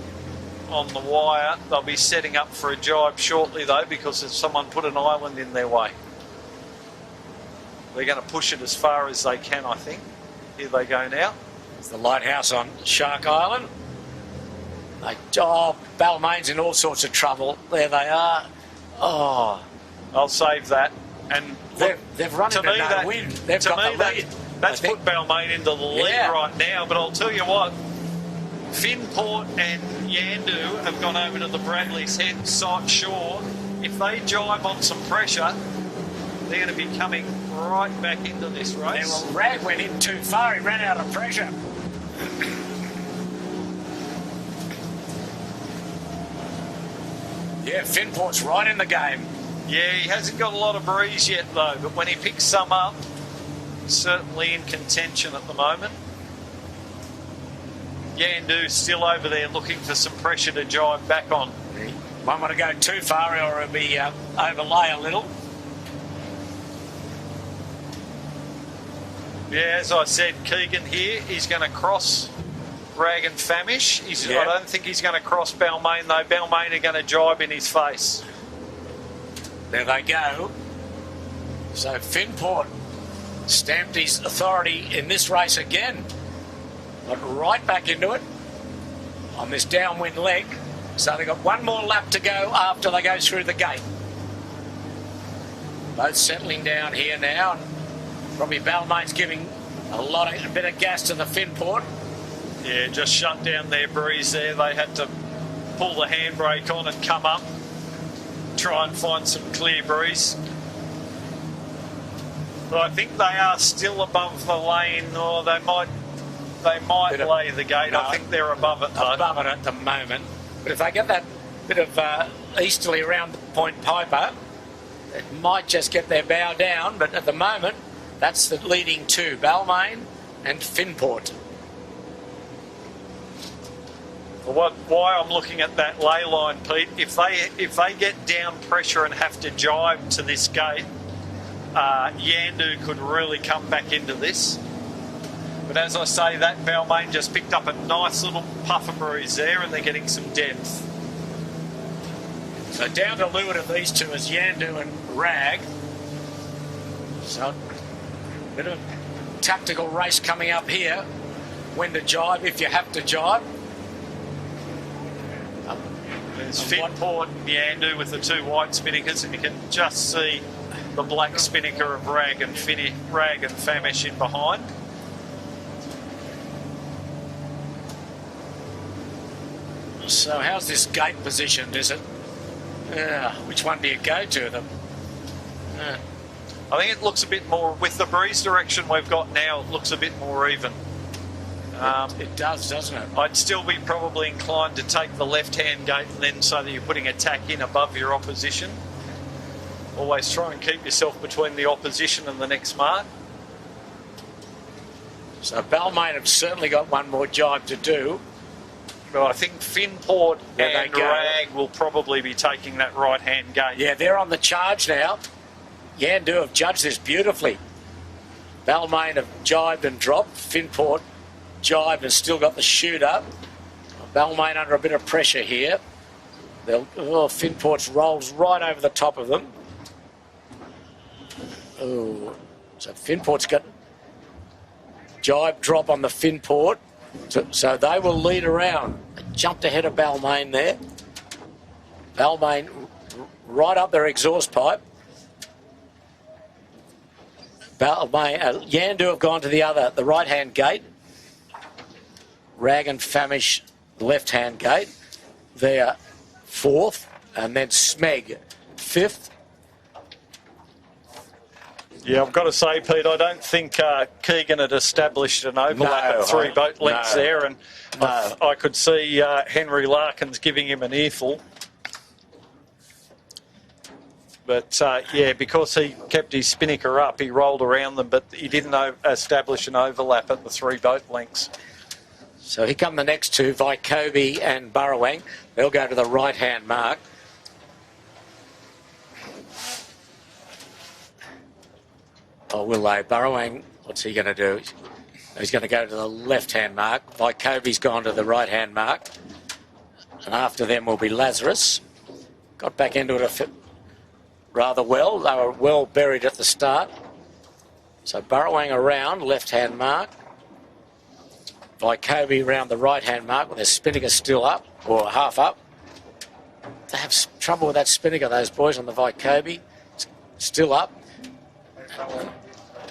on the wire. They'll be setting up for a jibe shortly though, because someone put an island in their way. They're going to push it as far as they can, I think. Here they go now. It's the lighthouse on Shark Island. Balmain's in all sorts of trouble. There they are. Oh, I'll save that. And they've run into no wind. They've got the lead. That's put Balmain into the lead right now. But I'll tell you what, Finport and Yandu have gone over to the Bradley's Head side shore. If they jibe on some pressure, they're going to be coming right back into this race. Yeah, well, Rag went in too far. He ran out of pressure. Yeah, Finport's right in the game. Yeah, he hasn't got a lot of breeze yet though, but when he picks some up, he's certainly in contention at the moment. Yandu still over there looking for some pressure to jibe back on. Won't want to go too far or it'll be overlay a little. Yeah, as I said, Keegan here, he's going to cross Rag and Famish. I don't think he's going to cross Balmain, though. Balmain are going to jibe in his face. There they go. So Finport stamped his authority in this race again. Got right back into it on this downwind leg. So they've got one more lap to go after they go through the gate. Both settling down here now. And probably Balmain's giving a bit of gas to the Finport. Yeah, just shut down their breeze there. They had to pull the handbrake on and come up, try and find some clear breeze. But I think they are still above the lane, or they might lay the gate. No, I think they're above it though. Above it at the moment. But if they get that bit of easterly around the Point Piper, it might just get their bow down. But at the moment, that's the leading two, Balmain and Finport. Why I'm looking at that ley line, Pete, if they get down pressure and have to jibe to this gate, Yandu could really come back into this. But as I say, that Balmain just picked up a nice little puff of breeze there and they're getting some depth. So down to leeward of these two is Yandu and Rag. So a bit of a tactical race coming up here. When to jibe, if you have to jibe. There's Finport and Yandu with the two white spinnakers, and you can just see the black spinnaker of Rag and Famish in behind. So how's this gate positioned? Is it? Which one do you go to? I think it looks a bit more, with the breeze direction we've got now, it looks a bit more even. It does, doesn't it? I'd still be probably inclined to take the left-hand gate and then so that you're putting a tack in above your opposition. Always try and keep yourself between the opposition and the next mark. So Balmain have certainly got one more jibe to do. But I think Finport and Rag will probably be taking that right-hand gate. Yeah, they're on the charge now. Yandu have judged this beautifully. Balmain have jibed and dropped. Finport jibed and still got the shoot up. Balmain under a bit of pressure here. Finport's rolls right over the top of them. Oh, so Finport's got jibe drop on the Finport. So they will lead around. They jumped ahead of Balmain there. Balmain right up their exhaust pipe. Yandu have gone to the right-hand gate. Rag and Famish, left-hand gate. They're fourth, and then Smeg, fifth. Yeah, I've got to say, Pete, I don't think Keegan had established an overlap at 3 boat lengths there, and I could see Henry Larkins giving him an earful. But, yeah, because he kept his spinnaker up, he rolled around them, but he didn't establish an overlap at the 3 boat lengths. So here come the next two, Vycobi and Burrowang. They'll go to the right-hand mark. Oh, will they? Burrowang, what's he going to do? He's going to go to the left-hand mark. Vycobi's gone to the right-hand mark. And after them will be Lazarus. Got back into it rather well. They were well buried at the start. So Burrowang around, left-hand mark. Vycobi round the right-hand mark with their spinnaker still up, or half up. They have trouble with that spinnaker, those boys on the Vycobi. Still up.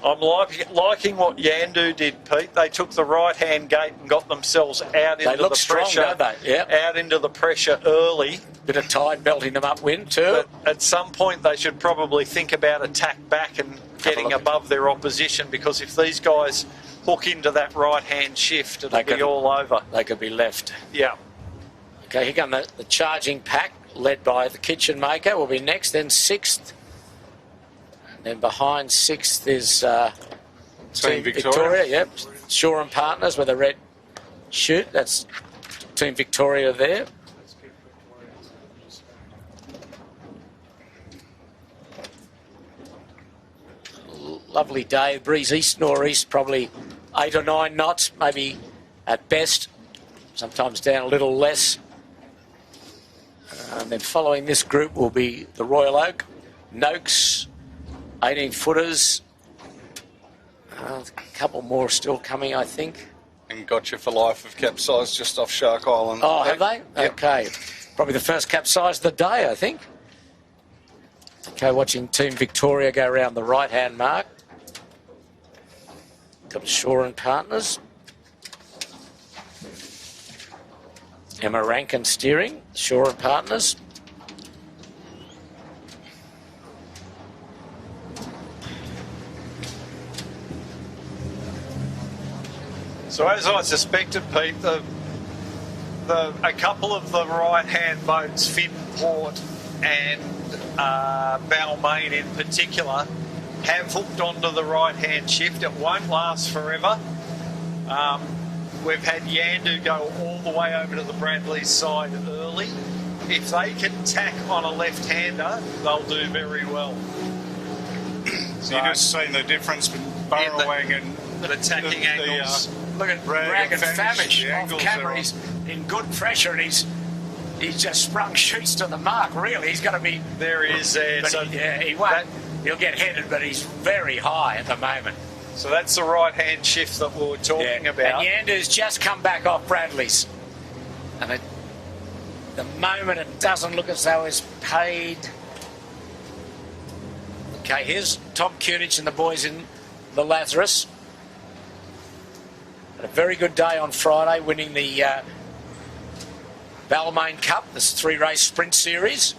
I'm liking what Yandu did, Pete. They took the right-hand gate and got themselves out into the pressure. Strong, don't they? Yep. Out into the pressure early. Bit of tide belting them upwind too. But at some point they should probably think about attack back and getting above their opposition, because if these guys hook into that right-hand shift, it'll be all over. They could be left. Yeah. Okay, here come the charging pack, led by the Kitchen Maker, will be next, then sixth. And then behind sixth is Team Victoria. Yep, Shore and Partners with a red shoot. That's Team Victoria there. Lovely day. Breeze east northeast, probably 8 or 9 knots, maybe at best. Sometimes down a little less. And then following this group will be the Royal Oak, Noakes, 18-footers. A couple more still coming, I think. And Gotcha for Life have capsized just off Shark Island. Oh, have they? Yep. Okay. Probably the first capsize of the day, I think. Okay, watching Team Victoria go around the right-hand mark. Got Shaw and Partners. Emma Rankin steering, Shaw and Partners. So as I suspected, Pete, a couple of the right-hand boats, Finport and Balmain in particular, have hooked onto the right-hand shift. It won't last forever. We've had Yandu go all the way over to the Bradley's side early. If they can tack on a left-hander, they'll do very well. So you've just seen the difference between burrowing and the tacking angles. Look at Rag and Famish off camera. He's in good pressure and he's just sprung shoots to the mark. Really, he's going to be. There he is there. But So he won't. He'll get headed, but he's very high at the moment. So that's the right-hand shift that we were talking about. And Yandu's just come back off Bradley's. And at the moment, it doesn't look as though it's paid. Okay, here's Tom Kunich and the boys in the Lazarus. Had a very good day on Friday, winning the Balmain Cup, this 3-race sprint series.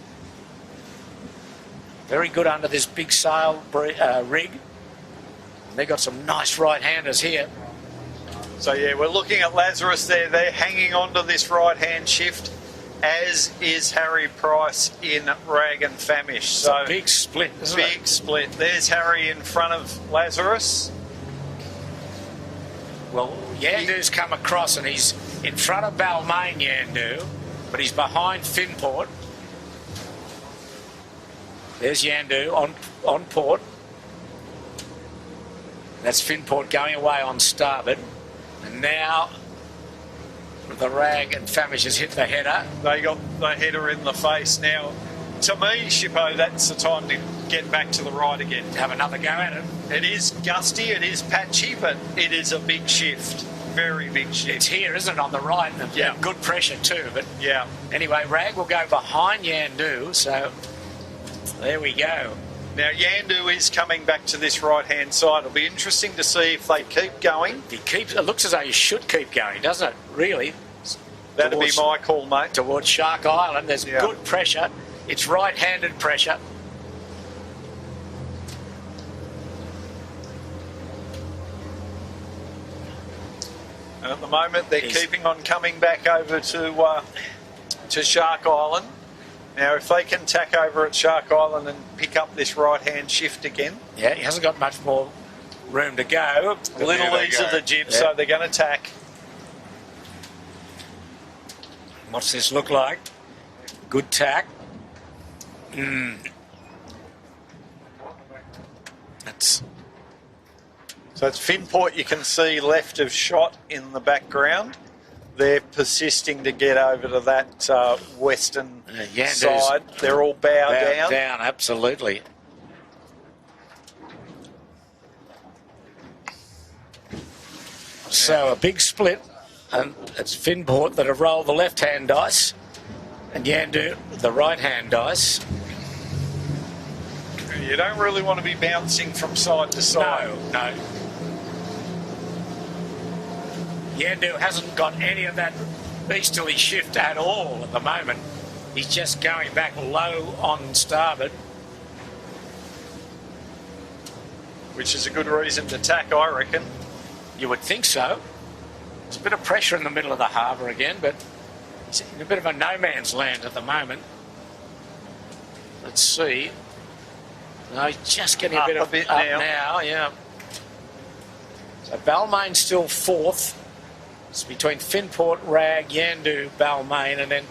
Very good under this big sail rig. They've got some nice right-handers here. So yeah, we're looking at Lazarus there. They're hanging on to this right-hand shift, as is Harry Price in Rag and Famish. So it's a big split, isn't it? Big split. There's Harry in front of Lazarus. Well, Yandu's come across and he's in front of Balmain, Yandu, but he's behind Finport. There's Yandu on port. That's Finport going away on starboard. And now the Rag and Famish has hit the header. They got the header in the face. Now, to me, Shippo, that's the time to get back to the right again. Have another go at it. It is gusty, it is patchy, but it is a big shift. Very big shift. It's here, isn't it, on the right? And yeah. Good pressure too. But yeah. Anyway, Rag will go behind Yandu, so there we go. Now, Yandu is coming back to this right-hand side. It'll be interesting to see if they keep going. It looks as though he should keep going, doesn't it? Really? That'd be my call, mate. Towards Shark Island. There's good pressure. It's right-handed pressure. And at the moment, they're keeping on coming back over to Shark Island. Now, if they can tack over at Shark Island and pick up this right-hand shift again. Yeah, he hasn't got much more room to go. Little ease of the jib, so they're going to tack. What's this look like? Good tack. So it's Finport, you can see left of shot in the background. They're persisting to get over to that western side. They're all bowed down. Down, absolutely. So a big split, and it's Finport that have rolled the left-hand dice, and Yandu the right-hand dice. You don't really want to be bouncing from side to side. No. Yandu hasn't got any of that easterly shift at all at the moment. He's just going back low on starboard. Which is a good reason to tack, I reckon. You would think so. There's a bit of pressure in the middle of the harbour again, but it's in a bit of a no man's land at the moment. Let's see. No, he's just getting a bit up now, yeah. So Balmain's still fourth. It's between Finport, Rag, Yandu, Balmain, and then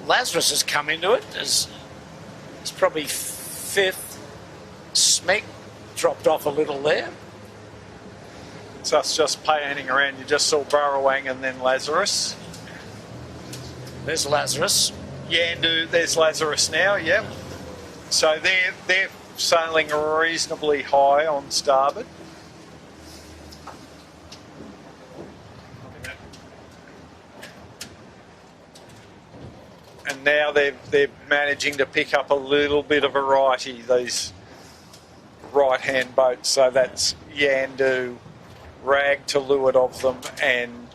Lazarus has come into it. It's probably fifth. Smeg dropped off a little there. So it's just panning around. You just saw Burrowang and then Lazarus. There's Lazarus. Yandu, there's Lazarus now, yep. So they're sailing reasonably high on starboard. And now they're managing to pick up a little bit of variety, these right-hand boats. So that's Yandu, Rag to leeward of them, and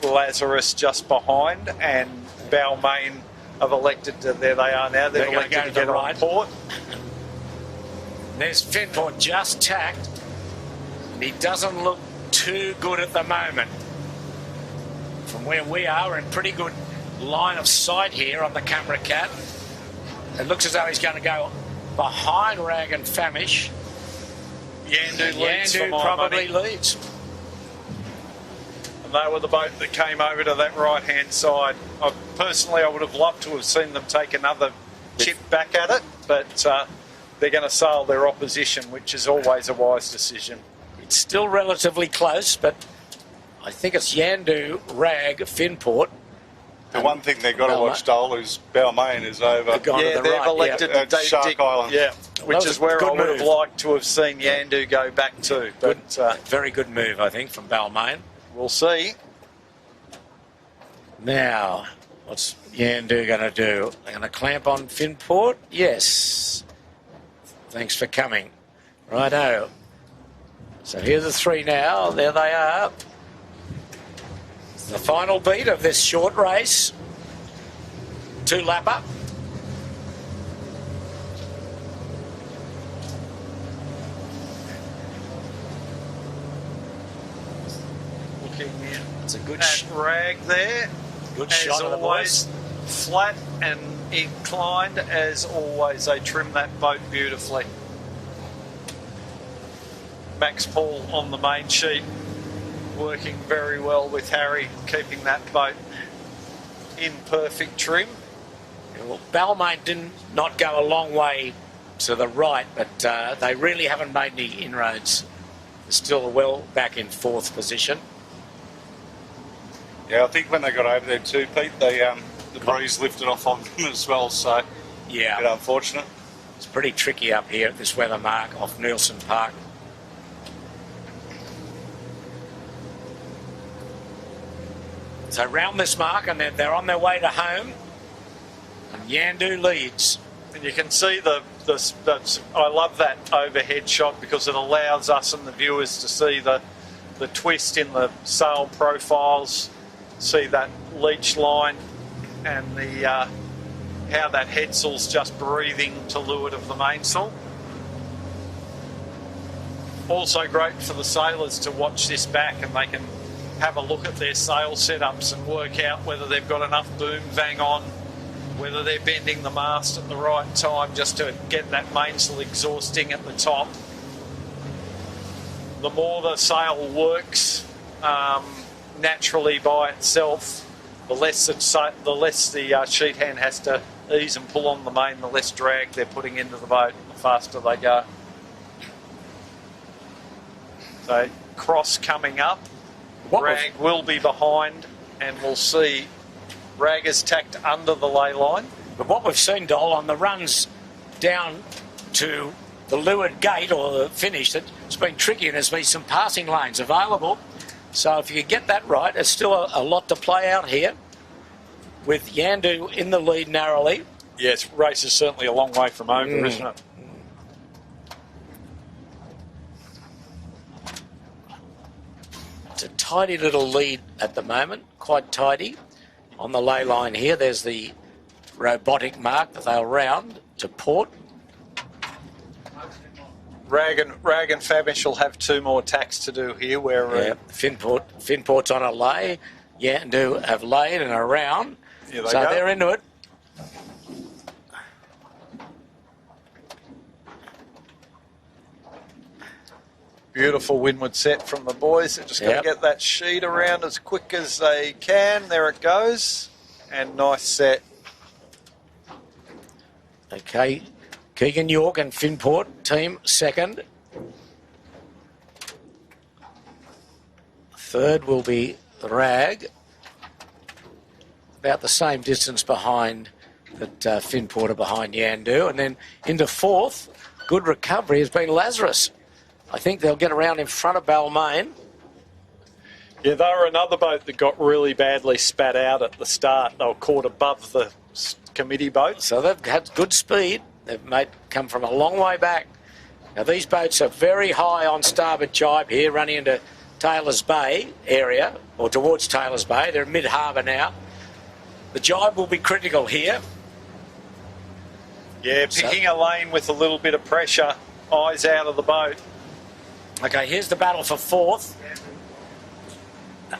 Lazarus just behind, and Balmain have elected to, there they are now, they've elected to get on port. There's Finport just tacked, and he doesn't look too good at the moment. From where we are, we're in pretty good line of sight here on the camera cat. It looks as though he's going to go behind Rag and Famish. Yandu probably leads. And they were the boat that came over to that right-hand side. Personally, I would have loved to have seen them take another chip back at it, but they're going to sail their opposition, which is always a wise decision. It's still relatively close, but I think it's Yandu, Rag, Finport. The one thing they've got to watch, Dole, is Balmain is over. Yeah, they've elected to Shark Island. Yeah, which is where I would have liked to have seen Yandu go back to. But very good move, I think, from Balmain. We'll see. Now, what's Yandu going to do? They're going to clamp on Finport? Yes. Thanks for coming. Righto. So here's the three now. There they are. The final beat of this short race. Two-lapper. Looking it's a good at Rag there. Good as shot of the always, boys. flat and inclined as always. They trim that boat beautifully. Max Paul on the main sheet, working very well with Harry, keeping that boat in perfect trim. Well, Balmain did not go a long way to the right, but they really haven't made any inroads. They're still well back in fourth position. Yeah, I think when they got over there too, Pete, the breeze lifted off on them as well, so yeah, a bit unfortunate. It's pretty tricky up here at this weather mark off Nielsen Park. So round this mark, and they're on their way to home. And Yandu leads. And you can see I love that overhead shot because it allows us and the viewers to see the twist in the sail profiles, see that leech line, and the how that headsail's just breathing to leeward of the mainsail. Also great for the sailors to watch this back, and they can have a look at their sail setups and work out whether they've got enough boom vang on, whether they're bending the mast at the right time just to get that mainsail exhausting at the top. The more the sail works naturally by itself, the less the sheet hand has to ease and pull on the main, the less drag they're putting into the boat, the faster they go. So cross coming up. Rag will be behind, and we'll see Rag is tacked under the ley line. But what we've seen, Dole, on the runs down to the leeward gate or the finish, that it's been tricky, and there's been some passing lanes available. So if you can get that right, there's still a lot to play out here with Yandu in the lead narrowly. Yes, race is certainly a long way from over, isn't it? It's a tidy little lead at the moment, quite tidy. On the ley line here, there's the robotic mark that they'll round to port. Rag and Famish will have two more tacks to do here. Where Finport's on a lay. Yandu have laid and around. So they're into it. Beautiful windward set from the boys. They're just going to get that sheet around as quick as they can. There it goes. And nice set. Okay, Keegan York and Finport team second. Third will be Rag. About the same distance behind that Finport are behind Yandu. And then into fourth, good recovery has been Lazarus. I think they'll get around in front of Balmain. Yeah, they were another boat that got really badly spat out at the start. They were caught above the committee boat. So they've had good speed. They've come from a long way back. Now these boats are very high on starboard jibe here, running into Taylor's Bay area, or towards Taylor's Bay. They're mid-harbour now. The jibe will be critical here. Yeah, picking a lane with a little bit of pressure, eyes out of the boat. Okay, here's the battle for fourth.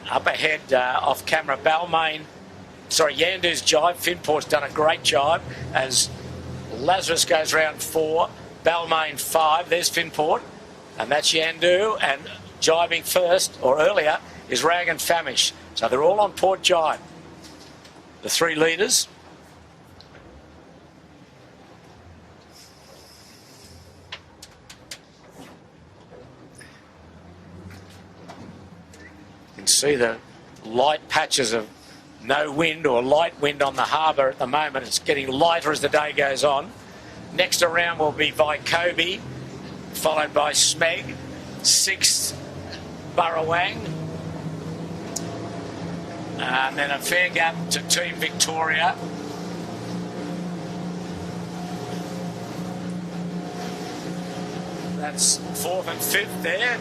Up ahead, off camera, Yandu's jibe. Finport's done a great jibe as Lazarus goes round 4, Balmain 5. There's Finport, and that's Yandu. And jibing first, or earlier, is Rag and Famish. So they're all on port jibe. The 3 leaders. You can see the light patches of no wind or light wind on the harbour at the moment. It's getting lighter as the day goes on. Next around will be Vaikobi, followed by Smeg. 6th, Burrawang. And then a fair gap to Team Victoria. That's 4th and 5th there.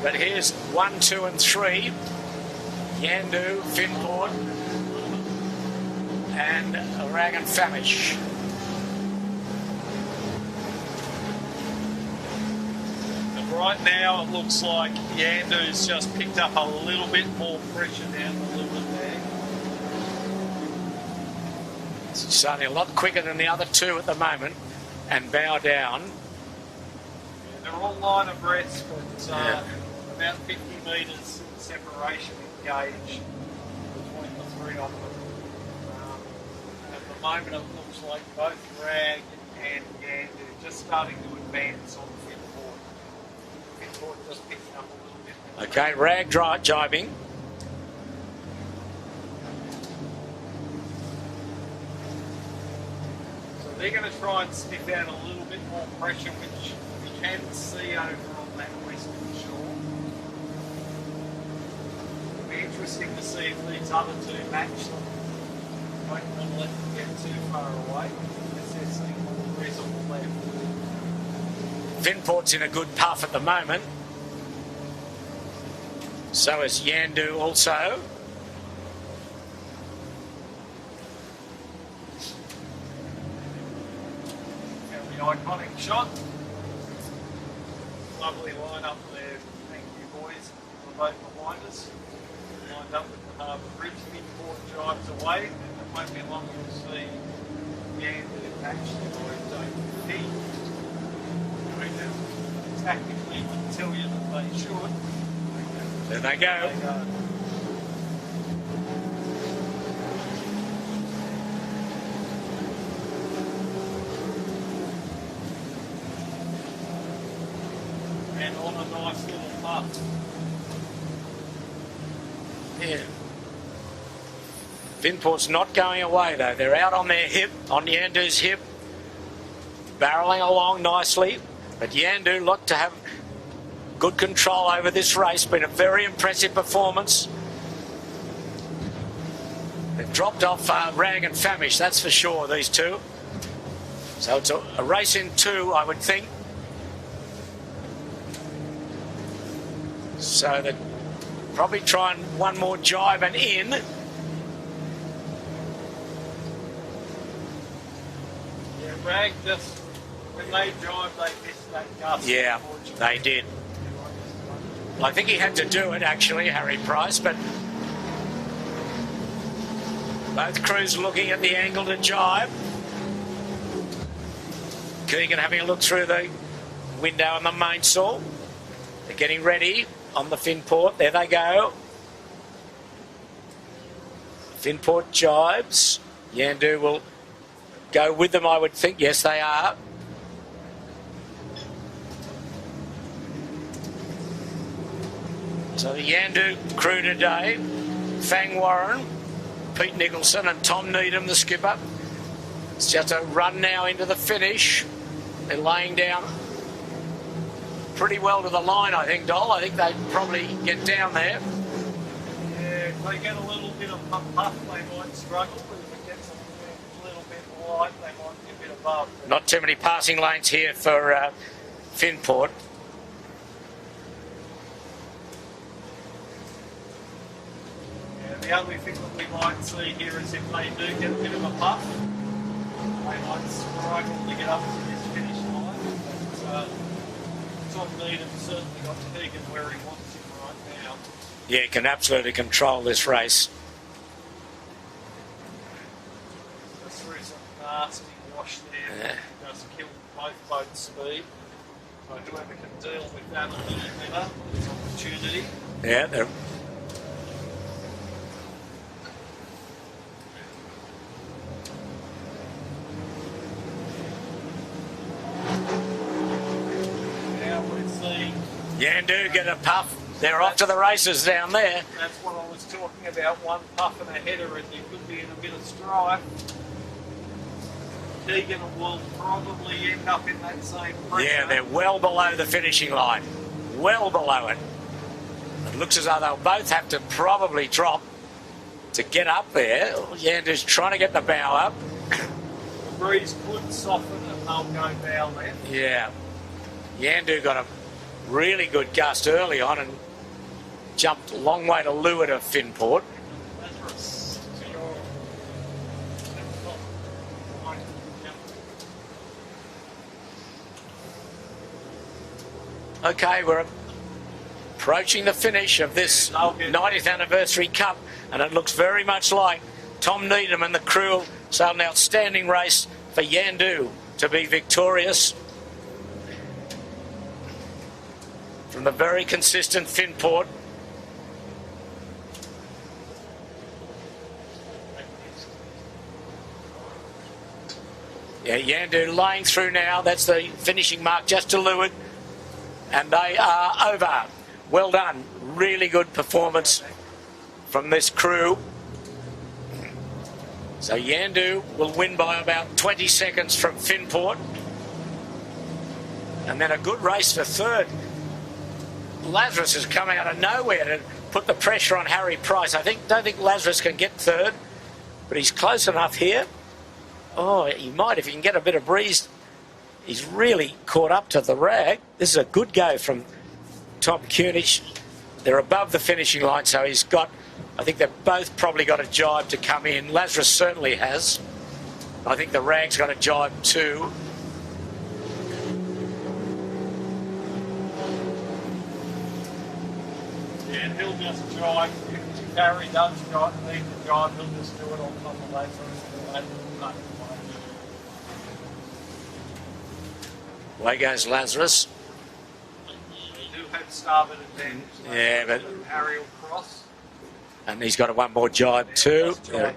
But here's 1, 2 and 3. Yandu, Finport, and Rag and Famish. And right now it looks like Yandu's just picked up a little bit more pressure down the limit there. It's certainly a lot quicker than the other 2 at the moment, and bow down. Yeah, they're all line abreast, but about 50 metres separation in gauge between the 3 of them. At the moment it looks like both Rag and Yandu just starting to advance on Finport. Finport just picking up a little bit more. Okay, Rag jibing. So they're going to try and sniff out a little bit more pressure, which we can see over on that western shore. It'll be interesting to see if these other 2 match them. Won't want to let them get too far away. They're seeing more breeze on the left. Finport's in a good puff at the moment. So is Yandu also. And the iconic shot. Lovely line up there. Thank you, boys. The boat behind us. Lined up with the Harbour Bridge. Finport drives away, and it won't be long you'll see Yandu match the boys don't feed. Tactically would tell you that they should. There they go. And on a nice little puff. Yeah. Finport's not going away though. They're out on their hip, on Yandu's hip, barrelling along nicely. But Yandu looked to have good control over this race. Been a very impressive performance. They've dropped off Rag and Famish, that's for sure, these 2. So it's a race in 2, I would think. So they're probably trying one more jibe and in. Yeah, Rag just, when they jive, they missed that gust. Yeah, they did. Well, I think he had to do it, actually, Harry Price, but both crews looking at the angle to jibe. Keegan having a look through the window on the mainsail. They're getting ready on the Finport. There they go. Finport jibes. Yandu will go with them, I would think. Yes, they are. So the Yandu crew today, Fang Warren, Pete Nicholson and Tom Needham, the skipper. It's just a run now into the finish. They're laying down pretty well to the line, I think, Dol. I think they probably get down there. Yeah, if they get a little bit of puff, they might struggle. But if it gets a little bit light, they might be a bit above. Not too many passing lanes here for Finport. Yeah, the only thing that we might see here is if they do get a bit of a puff, they might struggle to get up to this finish line. But Tom Needham's certainly got Keegan where he wants him right now. Yeah, can absolutely control this race. Just through some nasty wash there. Yeah. Just killed both boats' speed. So whoever can deal with that a little better, it's an opportunity. Yeah, they're... Now we see. Yandu get a puff. They're off to the races down there. That's what I was talking about. One puff and a header, and you could be in a bit of strife. Keegan will probably end up in that same pressure. Yeah, they're well below the finishing line. Well below it. It looks as though they'll both have to probably drop to get up there. Yandu's trying to get the bow up. The breeze could soften and they'll go bow left. Yeah. Yandu got a really good gust early on and jumped a long way to leeward of Finport. Okay, we're approaching the finish of this 90th anniversary cup, and it looks very much like Tom Needham and the crew sailed an outstanding race for Yandu to be victorious from the very consistent Finport. Yeah, Yandu laying through now. That's the finishing mark just to leeward. And they are over. Well done. Really good performance from this crew. So Yandu will win by about 20 seconds from Finport. And then a good race for third. Lazarus has come out of nowhere to put the pressure on Harry Price. Don't think Lazarus can get third, but he's close enough here. Oh, he might if he can get a bit of breeze. He's really caught up to the rag. This is a good go from Tom Kunich. They're above the finishing line, so he's got... I think they've both probably got a jibe to come in. Lazarus certainly has. I think the rag's got a jibe too. Yeah, and he'll just drive. If Harry does drive, need to drive, he'll just do it on top of Lazarus. Away goes Lazarus. They do have starboard advantage. Yeah, but... Harry will cross. And he's got one more jibe too. Yeah.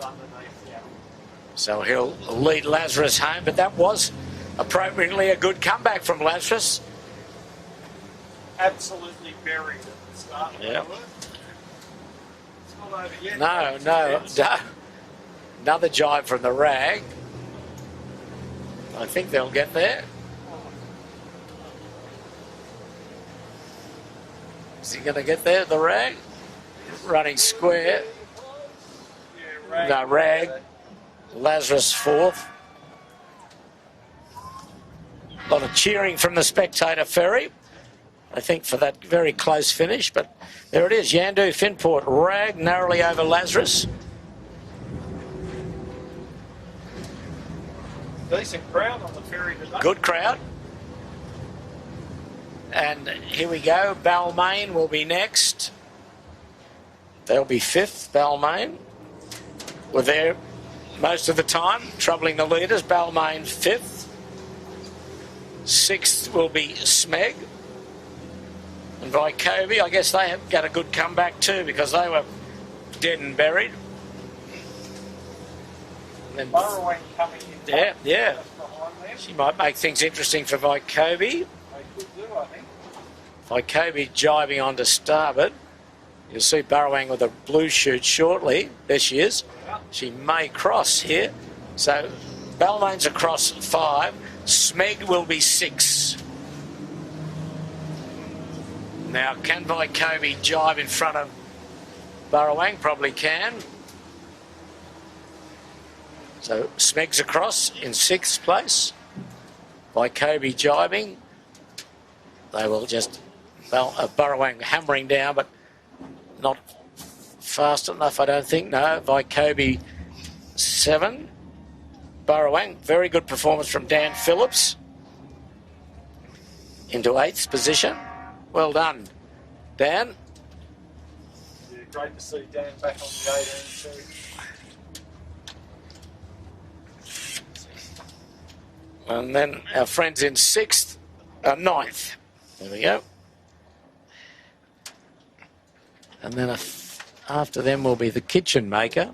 So he'll lead Lazarus home, but that was appropriately a good comeback from Lazarus. Absolutely buried at the start. Yeah. It's not over yet. No. Another jibe from the rag. I think they'll get there. Is he going to get there, the rag? Running square. Yeah, No, rag. Lazarus fourth. A lot of cheering from the spectator ferry, I think, for that very close finish. But there it is, Yandu, Finport, rag narrowly over Lazarus. Decent crowd on the ferry today. Good crowd. And here we go. Balmain will be next. They'll be fifth. Balmain were there most of the time, troubling the leaders. Balmain fifth. Sixth will be Smeg. And Vycobi, I guess they have got a good comeback too because they were dead and buried. And then Burrowing coming in. Yeah. Just behind them. She might make things interesting for Vycobi. They could do, I think. Vycobi jibing onto starboard. You'll see Burrowang with a blue chute shortly. There she is. Yeah. She may cross here. So Balmain's across 5. Smeg will be 6. Now, can Vycobi jibe in front of Burrowang? Probably can. So Smeg's across in 6th place. Vycobi jibing. They will just, Burrowang hammering down, but not fast enough, I don't think. No, Vycobi 7. Burrowang, very good performance from Dan Phillips. Into 8th position. Well done, Dan. Yeah, great to see Dan back on the 18 too. And then our friends in 9th. There we go. And then after them will be the Kitchen Maker.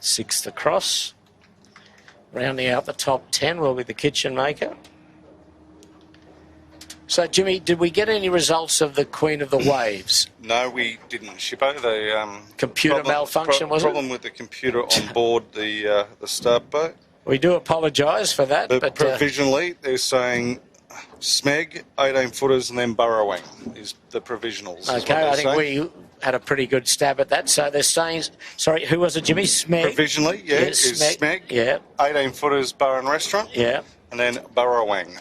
6th across. Rounding out the top 10 will be the Kitchen Maker. So, Jimmy, did we get any results of the Queen of the Waves? No, we didn't, Shippo. The Computer malfunction, was it? Problem with the computer on board the start boat. We do apologise for that. But provisionally, they're saying Smeg, 18-footers, and then Burrowang is the provisionals. Okay, I think we had a pretty good stab at that. So they're saying, sorry, who was it, Jimmy? Smeg? Provisionally, yeah, is Smeg. Yeah. 18-footers bar and restaurant. Yeah. And then Burrowang.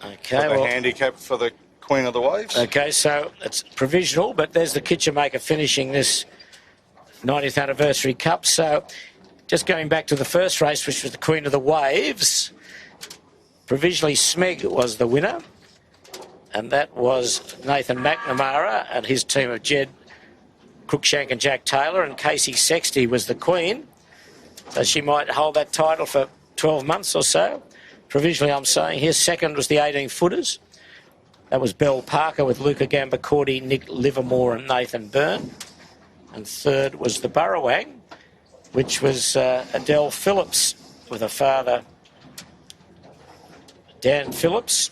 Okay. The handicap for the Queen of the Waves. Okay, so it's provisional, but there's the Kitchen Maker finishing this 90th Anniversary Cup. So just going back to the first race, which was the Queen of the Waves, provisionally Smeg was the winner. And that was Nathan McNamara and his team of Jed Cruikshank and Jack Taylor, and Casey Sexty was the Queen. So she might hold that title for 12 months or so. Provisionally, I'm saying here, 2nd was the 18-footers. That was Belle Parker with Luca Gambacorti, Nick Livermore and Nathan Byrne. And 3rd was the Burrowang, which was Adele Phillips with her father, Dan Phillips,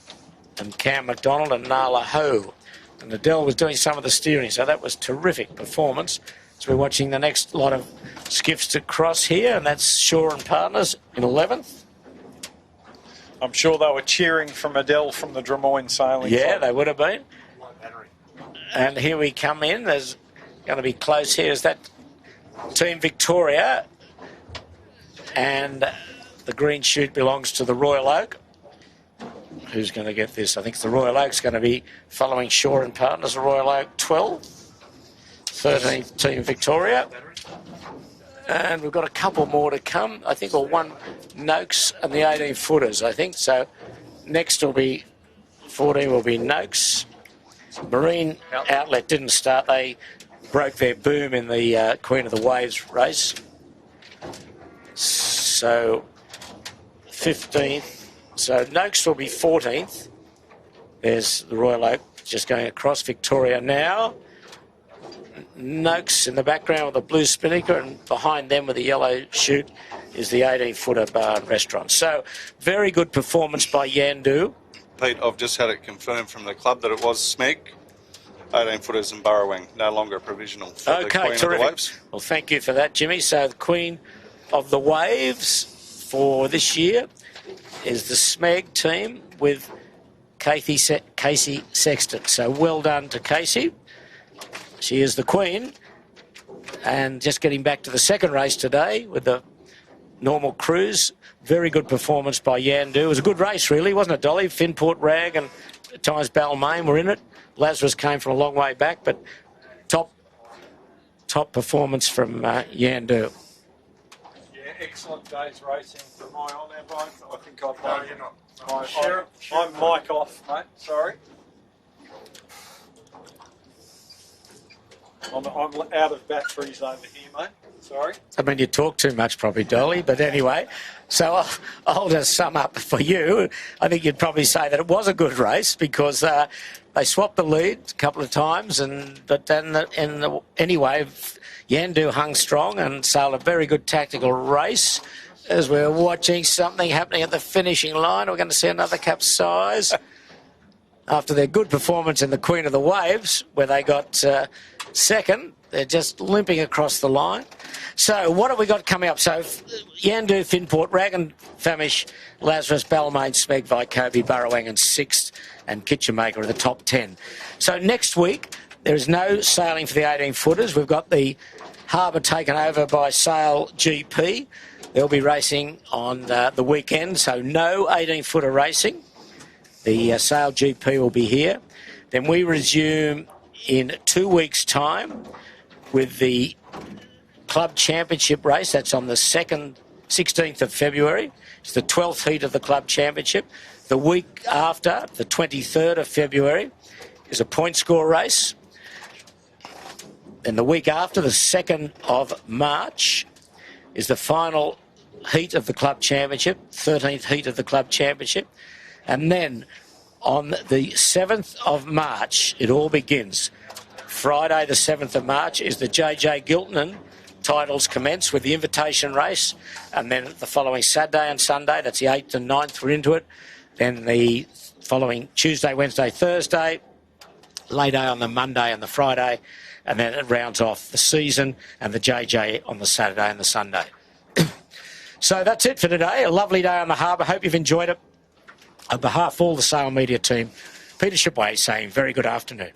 and Cam McDonald and Nala Ho. And Adele was doing some of the steering, so that was terrific performance. So we're watching the next lot of skiffs to cross here, and that's Shaw and Partners in 11th. I'm sure they were cheering from Adele from the Drummoyne Sailing Yeah, Club. they would have been. And here we come in. There's going to be close here. Is that Team Victoria? And the green chute belongs to the Royal Oak. Who's going to get this? I think the Royal Oak's going to be following Shaw and Partners. The Royal Oak 12. 13th Team Victoria. And we've got a couple more to come, I think, or one Noakes and the 18-footers, I think. So next will be 14 will be Noakes. Marine Outlet didn't start. They broke their boom in the Queen of the Waves race. So 15th. So Noakes will be 14th. There's the Royal Oak just going across Victoria now. Noakes in the background with a blue spinnaker, and behind them with the yellow chute is the 18-footer bar and restaurant. So very good performance by Yandu. Pete, I've just had it confirmed from the club that it was Smeg, 18-footers and Burrowang, no longer provisional for the Queen terrific. of the Waves. Well, thank you for that, Jimmy. So the Queen of the Waves for this year is the Smeg team with Casey Sexton. So well done to Casey. She is the Queen. And just getting back to the second race today with the normal cruise, very good performance by Yandu. It was a good race, really, wasn't it, Dolly? Finport, Rag, and at times Balmain were in it. Lazarus came from a long way back, but top performance from Yandu. Yeah, excellent day's racing. Am I on there, Brian? I think I've No, you're not. I'm mic off, mate. Sorry. I'm out of batteries over here, mate. Sorry? I mean, you talk too much probably, Dolly, but anyway. So I'll just sum up for you. I think you'd probably say that it was a good race because they swapped the lead a couple of times, but then anyway, Yandu hung strong and sailed a very good tactical race. As we're watching something happening at the finishing line, we're going to see another capsize. After their good performance in the Queen of the Waves, where they got second, they're just limping across the line. So what have we got coming up? So Yandu, Finport, Rag Famish, Lazarus, Balmain, Smeg, Vycovie, Burrowang and 6th, and Kitchenmaker are the top 10. So next week, there is no sailing for the 18-footers. We've got the Harbour taken over by Sail GP. They'll be racing on the weekend, so no 18-footer racing. The Sail GP will be here. Then we resume in 2 weeks' time with the Club Championship race. That's on the 16th of February. It's the 12th heat of the Club Championship. The week after, the 23rd of February, is a point score race. Then the week after, the 2nd of March, is the final heat of the Club Championship, 13th heat of the Club Championship. And then on the 7th of March, it all begins. Friday, the 7th of March, is the JJ Giltonen titles commence with the invitation race. And then the following Saturday and Sunday, that's the 8th and 9th, we're into it. Then the following Tuesday, Wednesday, Thursday, lay day on the Monday and the Friday. And then it rounds off the season and the JJ on the Saturday and the Sunday. So that's it for today. A lovely day on the harbour. Hope you've enjoyed it. On behalf of all the Sail Media team, Peter Shipway saying very good afternoon.